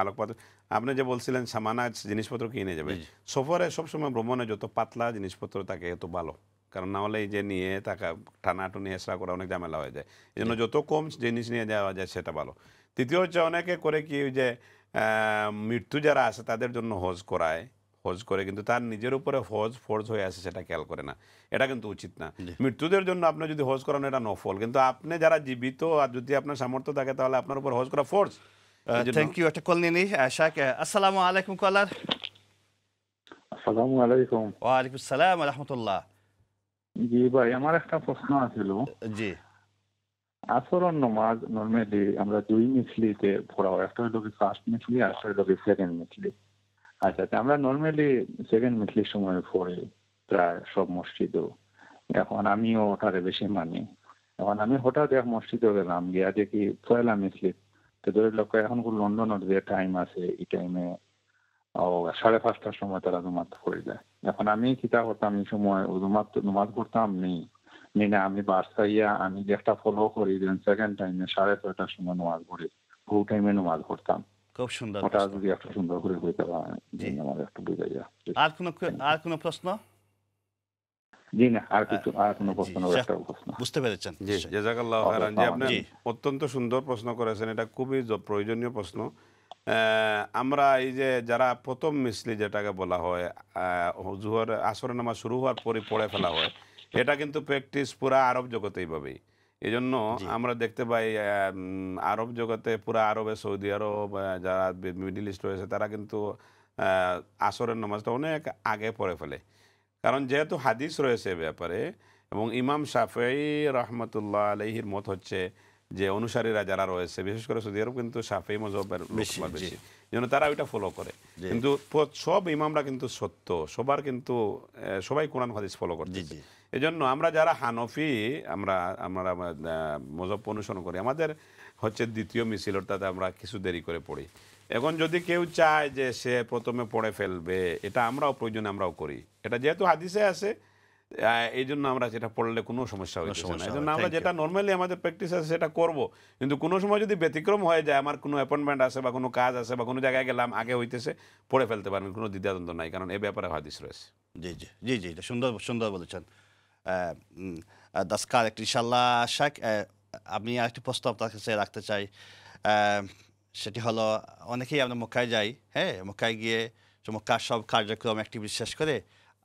আলোকপাত, আপনি যে বলছিলেন সামানা জিনিসপত্র কিনে যাবে, জি, জি। সফরে সবসময় ভ্রমণে যত পাতলা জিনিসপত্র থাকে এত ভালো, কারণ না হলে এই যে নিয়ে টাকা টানাটুনি এসরা করা অনেক ঝামেলা হয়ে যায়। এই জন্য যত কম জিনিস নিয়ে যাওয়া যায় সেটা ভালো। তৃতীয় হচ্ছে, অনেকে করে কি ওই যে মৃত্যু যারা আছে তাদের জন্য হজ করায়, হজ করে কিন্তু তার নিজের উপরে হজ ফরজ হয়ে আছে সেটা খেয়াল করে না, এটা কিন্তু উচিত না। জি। মৃত্যুদের জন্য আপনি যদি হজ করান এটা নফল, কিন্তু আপনি যারা জীবিত আর যদি আপনার সামর্থ্য থাকে তাহলে আপনার উপর হজ করা ফরজ। এই জন্য থ্যাংক ইউ। একটা কল নিয়ে নিই। শাক, আসসালামু আলাইকুম কলার। আসসালামু আলাইকুম। ওয়ালাইকুম সালাম রহমতুল্লাহ। জি ভাই, আমার একটা প্রশ্ন আছিল। জি আসরের নামাজ নরমালি আমরা দুই মিছলিতে পড়া হয়, একটা হলো কি ফার্স্ট মিছলি আর একটা হলো কি সেকেন্ড মিছলি। আচ্ছা, তা আমরা নরমালি সেকেন্ড মিছলির সময় পড়ি প্রায় সব মসজিদেও। এখন আমিও ওটারে বেশি মানি। এখন আমি হঠাৎ এক মসজিদে গেলাম, গিয়া দেখি পয়লা মিছলি। তো ধরে লোক এখন লন্ডনের যে টাইম আছে এই টাইমে 5:30টার সময় তারা জুমাত পড়ে যায়। এখন আমি চিন্তা করতাম এই সময় জুমাত করতাম না আমি বাসাইয়া আমি যে একটা ফলো করি দেন সেকেন্ড টাইমে 6:30টার সময় নামাজ পড়ি, ফুল টাইমে নামাজ পড়তাম। খুব সুন্দর ওটা প্রশ্ন। যদি একটু সুন্দর করে হইতে পারে জি। আমার একটু বুঝাইয়া। আর কোনো প্রশ্ন? জি না, আর কোনো প্রশ্ন জি, নেই, একটা প্রশ্ন। বুঝতে পেরেছেন জি, নিশ্চয়ই। জাযাকাল্লাহ খাইরান। যে আপনি জি। অত্যন্ত সুন্দর প্রশ্ন করেছেন, এটা খুবই প্রয়োজনীয় প্রশ্ন। আমরা এই যে যারা প্রথম মিসলি যেটাকে বলা হয়, জুহর আসরের নামাজ শুরু হওয়ার পরে পড়ে ফেলা হয়, এটা কিন্তু প্র্যাকটিস পুরা আরব জগতে এইভাবেই। এই জন্য জি। আমরা দেখতে পাই আরব জগতে, পুরা আরবে, সৌদি আরব, যারা মিডিল ইস্ট রয়েছে তারা কিন্তু আসরের নামাজটা অনেক আগে পড়ে ফেলে, কারণ যেহেতু হাদিস রয়েছে এ ব্যাপারে। এবং ইমাম শাফেঈ রহমতুল্লাহ আলাইহির মত হচ্ছে যে অনুসারীরা যারা রয়েছে, বিশেষ করে সৌদি আরব কিন্তু শাফেঈ মযহবের বেশি, লোকবল জি। বেশি, যেন তারা ওইটা ফলো করে। জি। কিন্তু সব ইমামরা কিন্তু সত্য, সবার কিন্তু সবাই কোরআন হাদিস ফলো জি করতেছে। জি এই জন্য আমরা যারা হানফি, আমরা আমরা মযহব অনুসরণ করি, আমাদের হচ্ছে দ্বিতীয় মিছিল, অর্থাৎ আমরা কিছু দেরি করে পড়ি। এখন যদি কেউ চায় যে সে প্রথমে পড়ে ফেলবে, এটা আমরাও প্রয়োজনে আমরাও করি, এটা যেহেতু হাদিসে আছে, এই জন্য আমরা যেটা পড়লে কোনো সমস্যা হইতেছে না। সমস্যা এই হবে। জন্য আমরা Thank যেটা নর্মালি আমাদের প্র্যাকটিস আছে সেটা করব। কিন্তু কোনো সময় যদি ব্যতিক্রম হয়ে যায়, আমার কোনো অ্যাপয়েন্টমেন্ট আছে বা কোনো কাজ আছে বা কোনো জায়গায় গেলাম, আগে হইতেছে, পড়ে ফেলতে পারেন, কোনো দ্বিধাদ্বন্দ্ব নাই, কারণ এ ব্যাপারে হাদিস রয়েছে। জি জি জি জি, এটা সুন্দর সুন্দর বলেছেন। দাসকার একটু ইনশাল্লাহ শাক, আমি আরেকটি প্রশ্ন আপনার কাছে রাখতে চাই। আহ, সেটি হলো, অনেকেই আমরা মক্কায় যাই, হ্যাঁ, মক্কায় গিয়ে মক্কার সব কার্যক্রম অ্যাক্টিভিটি শেষ করে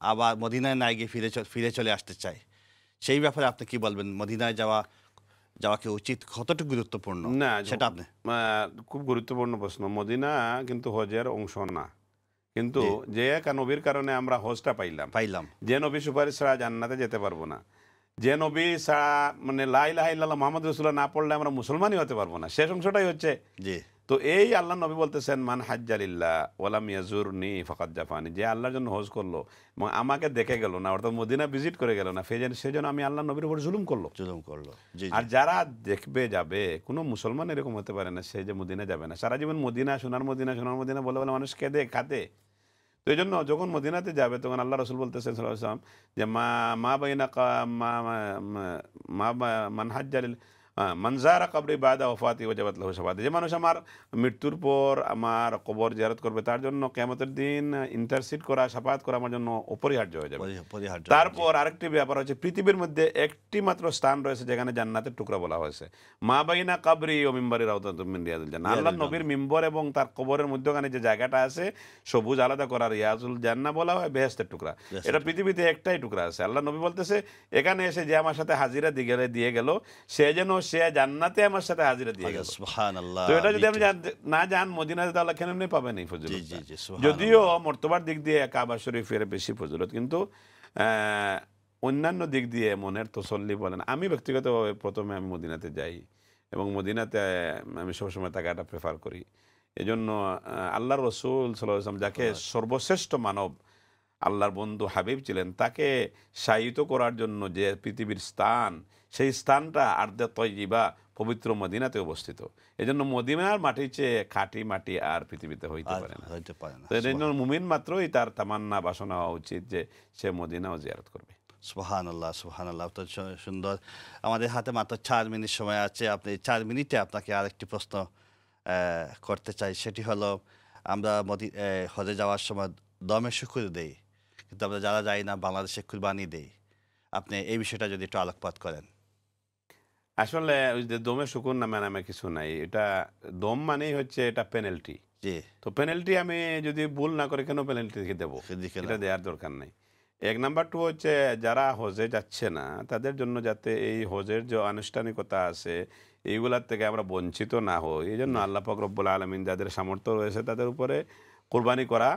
আবার মদিনায় না গিয়ে ফিরে চলে আসতে চাই। সেই ব্যাপারে আপনি কি বলবেন? মদিনায় যাওয়া কি উচিত? কতটুকু গুরুত্বপূর্ণ না, সেটা আপনি। খুব গুরুত্বপূর্ণ প্রশ্ন। মদিনা কিন্তু হজের অংশ না, কিন্তু জি। যে এক নবীর কারণে আমরা হজটা পাইলাম। যে নবী সুপারিশ ছাড়া জান্নাতে যেতে পারবো না, যে নবী ছাড়া মানে লা ইলাহা ইল্লাল্লাহ মুহাম্মদ রাসূলুল্লাহ না পড়লে আমরা মুসলমানই হতে পারবো না, শেষ অংশটাই হচ্ছে। জি তো এই আল্লাহ নবী বলতেছেন, মান হাজ্জালিল্লাহ ওয়ালাম ইয়াজুরনি ফাকাদ জাফানি, যে আল্লাহর জন্য হজ করলো এবং আমাকে দেখে গেল না, অর্থাৎ মদিনা ভিজিট করে গেল না, সেজন্য আমি আল্লাহ নবীর উপর জুলুম করলো। জুলুম করলো। জি আর জি যারা দেখবে যাবে, কোনো মুসলমান এরকম হতে পারে না সে যে মদিনা যাবে না, সারা জীবন মদিনা সোনার মদিনা বলে বলে মানুষ কেঁদে খাতে। তো এই জন্য যখন মদিনাতে যাবে তখন আল্লাহ রসুল বলতেছেন সাল্লাল্লাহু আলাইহি ওয়াসাল্লাম যে মা বাইনা মান হাজ্জালিল মানজারা কবরি বাদা ওফাতি ওয়াজাবাত লাহু শাফাআতি, যে মানুষ আমার মৃত্যুর পর আমার কবর জিয়ারত করবে তার জন্য কিয়ামতের দিন ইন্টারসিড করা, শাফাআত করা আমার জন্য অপরিহার্য হয়ে যাবে। পরিহার্য। তারপর আরেকটি ব্যাপার হচ্ছে, পৃথিবীর মধ্যে একটি মাত্র স্থান রয়েছে যেখানে জান্নাতের টুকরা বলা হয়েছে, মা বাইনা কবরি ও মিম্বারি রাউদাতুম মিন রিয়াদিল জান্নাহ। আল্লাহর নবীর মিম্বর এবং তার কবরের মধ্যখানে যে জায়গাটা আছে, সবুজ আলাদা করা, রিয়াজুল জান্নাহ বলা হয়, বেহেশতের টুকরা। এটা পৃথিবীতে একটাই টুকরা আছে। আল্লাহ নবী বলতেছে, এখানে এসে যে আমার সাথে হাজিরা দিয়ে গেল, সে যেন সে জান্নাতে আমার সাথে হাজিরা দিয়ে গেল। সুবহানাল্লাহ। তো এটা যদি আপনি না যান মদিনাতে, তাহলে কেন আপনি পাবেন এই জি ফজিলত? জি জি, সুবহানাল্লাহ। যদিও মর্তবার দিক দিয়ে কাবা শরীফের বেশি ফজিলত, কিন্তু অন্যান্য দিক দিয়ে মনের তসল্লি বলেন, আমি ব্যক্তিগতভাবে প্রথমে আমি মদিনাতে যাই এবং মদিনাতে আমি সবসময় থাকাটা প্রেফার করি। এজন্য আল্লাহ রসুল সাল্লাল্লাহু আলাইহি ওয়াসাল্লাম যাকে সর্বশ্রেষ্ঠ মানব আল্লাহর বন্ধু হাবিব ছিলেন, তাকে শায়িত করার জন্য যে পৃথিবীর স্থান, সেই স্থানটা আরদে তয়্যিবা পবিত্র মদিনাতে অবস্থিত। এজন্য মদিনার মাটির চেয়ে খাঁটি মাটি আর পৃথিবীতে হইতে আর পারে না। হইতে পারে না। তো এই জন্য মুমিন মাত্রই তার তামান্না বাসনা হওয়া উচিত যে সে মদিনাও জিয়ারত করবে। সুবহানাল্লাহ, সুবহানাল্লাহ। তো সুন্দর। আমাদের হাতে মাত্র 4 মিনিট সময় আছে। আপনি 4 মিনিটে আপনাকে আরেকটি প্রশ্ন করতে চাই। সেটি হলো, আমরা হজে যাওয়ার সময় দমে শুকুর দেই, কিন্তু আমরা যারা যাই না বাংলাদেশে কুরবানি দেই। আপনি এই বিষয়টা যদি একটু আলোকপাত করেন। আসলে ওই যে দমে শুকুর নামে নামে কিছু নাই। এটা দম মানেই হচ্ছে এটা পেনাল্টি। জি, তো পেনাল্টি আমি যদি ভুল না করে কেন পেনাল্টি দেবো? দিকে এটা দেওয়ার দরকার নেই। 1 নাম্বার 2 হচ্ছে যারা হজে যাচ্ছে না তাদের জন্য যাতে এই হজের যে আনুষ্ঠানিকতা আছে এইগুলার থেকে আমরা বঞ্চিত না হই, এই জন্য আল্লাহ পাক রব্বুল আলামিন যাদের সামর্থ্য রয়েছে তাদের উপরে কোরবানি করা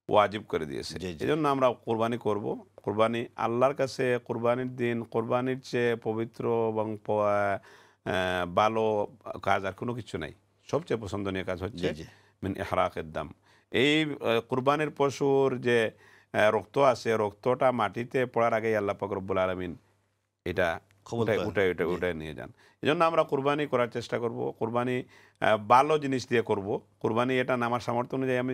ওয়াজিব করে দিয়েছে। জি, জি। এই জন্য আমরা কোরবানি করব। কোরবানি আল্লাহর কাছে কোরবানির দিন কোরবানির চেয়ে পবিত্র এবং ভালো কাজ আর কোনো কিছু নাই। সবচেয়ে পছন্দনীয় কাজ হচ্ছে জি, জি। মিন ইহরাকের দাম। এই কোরবানির পশুর যে রক্ত আছে, রক্তটা মাটিতে পড়ার আগেই আল্লাহ পাক রব্বুল আলামিন এটা কবুল করেন। জি। উঠায় নিয়ে যান। এই জন্য আমরা কোরবানি করার চেষ্টা করব। কোরবানি ভালো জিনিস দিয়ে করব। কোরবানি এটা না আমার সামর্থ্য অনুযায়ী আমি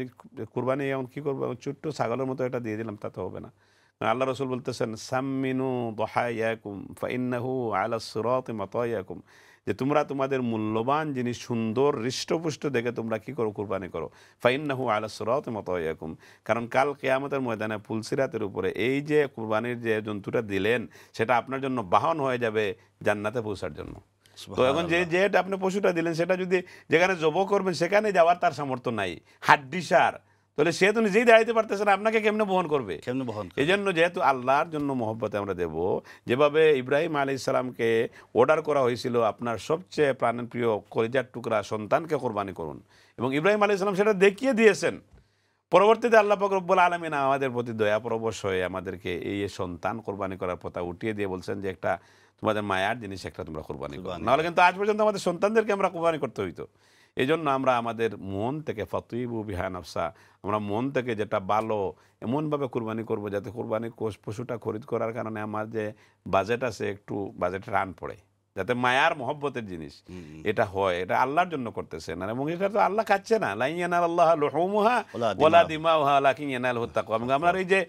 কোরবানি এখন কী করবো, ছোট্ট ছাগলের মতো এটা দিয়ে দিলাম, তা তো হবে না। কারণ আল্লাহ রসুল বলতেছেন সাম্মিনু দহায়াকুম ফাইন্নাহু আলা সিরাতি মাতায়াকুম, যে তোমরা তোমাদের মূল্যবান জিনিস সুন্দর হৃষ্টপুষ্ট দেখে তোমরা কি করো, কুরবানি করো। ফাইন্নাহু আলা সিরাতি মাতায়াকুম, কারণ কাল কিয়ামতের ময়দানে পুলসিরাতের উপরে এই যে কুরবানির যে জন্তুটা দিলেন সেটা আপনার জন্য বাহন হয়ে যাবে জান্নাতে পৌঁছার জন্য। তো এখন যেটা আপনি পশুটা দিলেন সেটা যদি যেখানে জব করবেন সেখানে যাওয়ার তার সামর্থ্য নাই, হাড্ডি সার, তাহলে সে তো নিজেই দাঁড়াইতে পারতেছে না, আপনাকে কেমনে বহন করবে? কেমনে বহন এই জন্য যেহেতু আল্লাহর জন্য মহব্বতে আমরা দেব, যেভাবে ইব্রাহিম আলাইহিস সালামকে অর্ডার করা হয়েছিল আপনার সবচেয়ে প্রাণপ্রিয় কলিজার টুকরা সন্তানকে কোরবানি করুন, এবং ইব্রাহিম আলাইহিস সালাম সেটা দেখিয়ে দিয়েছেন। পরবর্তীতে আল্লাহ পাক রব্বুল আলামিন আমাদের প্রতি দয়াপরবশ হয়ে আমাদেরকে এই সন্তান কোরবানি করার কথা উঠিয়ে দিয়ে বলছেন যে একটা তোমাদের মায়ার জিনিস একটা তোমরা কোরবানি করো। নাহলে কিন্তু আজ পর্যন্ত আমাদের সন্তানদেরকে আমরা কোরবানি করতে হইতো। এই জন্য আমরা আমাদের মন থেকে ফাতুইবু বিহা নাফসা, আমরা মন থেকে যেটা ভালো এমনভাবে কোরবানি করব যাতে কোরবানি পশুটা খরিদ করার কারণে আমার যে বাজেট আছে একটু বাজেটে রান পড়ে, যাতে মায়ার মহব্বতের জিনিস এটা হয়, এটা আল্লাহর জন্য করতেছেন। এবং এটা তো আল্লাহ খাচ্ছে না, লা ইয়ানালাল্লাহু লুহুমুহা ওয়ালা দিমাউহা ওয়ালাকিন ইয়ানালুহুত তাকওয়া। আমরা এই যে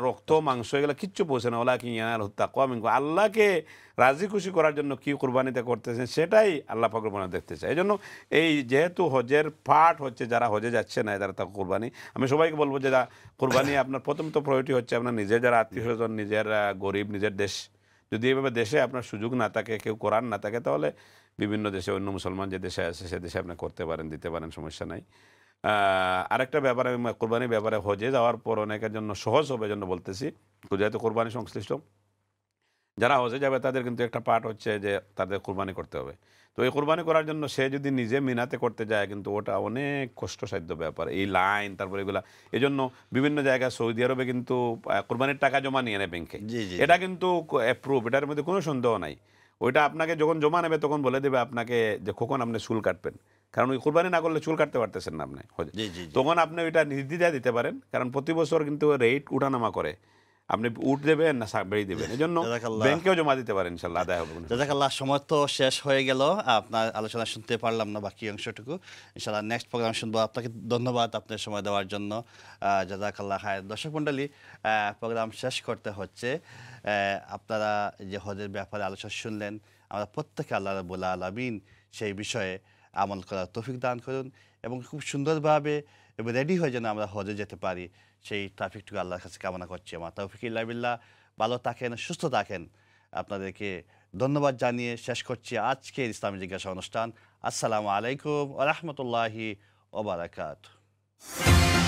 রক্ত মাংস এগুলো কিচ্ছু পৌঁছে না, ওয়ালাকিন ইয়ানালুহুত তাকওয়া মিনকুম। আল্লাহকে রাজি খুশি করার জন্য কি কুরবানিতে করতেছেন সেটাই আল্লাহ পাক রব্বুল আলামিন দেখতে চায়। এই জন্য এই যেহেতু হজের পার্ট হচ্ছে যারা হজে যাচ্ছে না তারা তা কোরবানি, আমি সবাইকে বলবো যে কোরবানি আপনার প্রথম তো প্রায়োরিটি হচ্ছে আপনার নিজের যারা আত্মীয় স্বজন, নিজের গরিব, নিজের দেশ। যদি এভাবে দেশে আপনার সুযোগ না থাকে, কেউ করার না থাকে, তাহলে বিভিন্ন দেশে অন্য মুসলমান যে দেশে আছে সে দেশে আপনি করতে পারেন, দিতে পারেন, সমস্যা নাই। আরেকটা ব্যাপারে কোরবানির ব্যাপারে, হজে যাওয়ার পর অনেকের জন্য সহজ হবে জন্য বলতেছি, যেহেতু কোরবানি সংশ্লিষ্ট যারা হজে যাবে তাদের কিন্তু একটা পার্ট হচ্ছে যে তাদের কোরবানি করতে হবে। তো এই কোরবানি করার জন্য সে যদি নিজে মিনাতে করতে যায় কিন্তু ওটা অনেক কষ্টসাধ্য ব্যাপার, এই লাইন, তারপরে এগুলা। এই জন্য বিভিন্ন জায়গায় সৌদি আরবে কিন্তু কোরবানির টাকা জমা নিয়ে নেয় ব্যাংকে, এটা কিন্তু অ্যাপ্রুভ, এটার মধ্যে কোনো সন্দেহ নাই। ওইটা আপনাকে যখন জমা নেবে তখন বলে দেবে আপনাকে যে কখন আপনি চুল কাটবেন, কারণ ওই কোরবানি না করলে চুল কাটতে পারতেছেন না আপনি, তখন আপনি ওইটা নির্দ্বিধায় দিতে পারেন, কারণ প্রতি বছর কিন্তু রেট উঠানামা করে, আপনি উঠ দেবেন না বেড়ে দেবেন, এই জন্য ব্যাংকেও জমা দিতে পারেন, ইনশাল্লাহ আদায় হবে। জাযাকাল্লাহ। সময় তো শেষ হয়ে গেল, আপনার আলোচনা শুনতে পারলাম না বাকি অংশটুকু, ইনশাল্লাহ নেক্সট প্রোগ্রাম শুনবো। আপনাকে ধন্যবাদ আপনার সময় দেওয়ার জন্য, জাযাকাল্লাহ খায়ের। দর্শক মণ্ডলী, প্রোগ্রাম শেষ করতে হচ্ছে। আপনারা যে হজের ব্যাপারে আলোচনা শুনলেন, আমরা প্রত্যেকে আল্লাহ রাব্বুল আলামিন সেই বিষয়ে আমল করার তৌফিক দান করুন, এবং খুব সুন্দরভাবে এবং রেডি হয়ে যেন আমরা হজে যেতে পারি, সেই ট্রাফিকটুকু আল্লাহর কাছে কামনা করছি। আমার তৌফিক ইল্লা বিল্লাহ। ভালো থাকেন, সুস্থ থাকেন। আপনাদেরকে ধন্যবাদ জানিয়ে শেষ করছি আজকের ইসলামী জিজ্ঞাসা অনুষ্ঠান। আসসালামু আলাইকুম ওয়া রাহমাতুল্লাহি ওয়া বারাকাতুহু।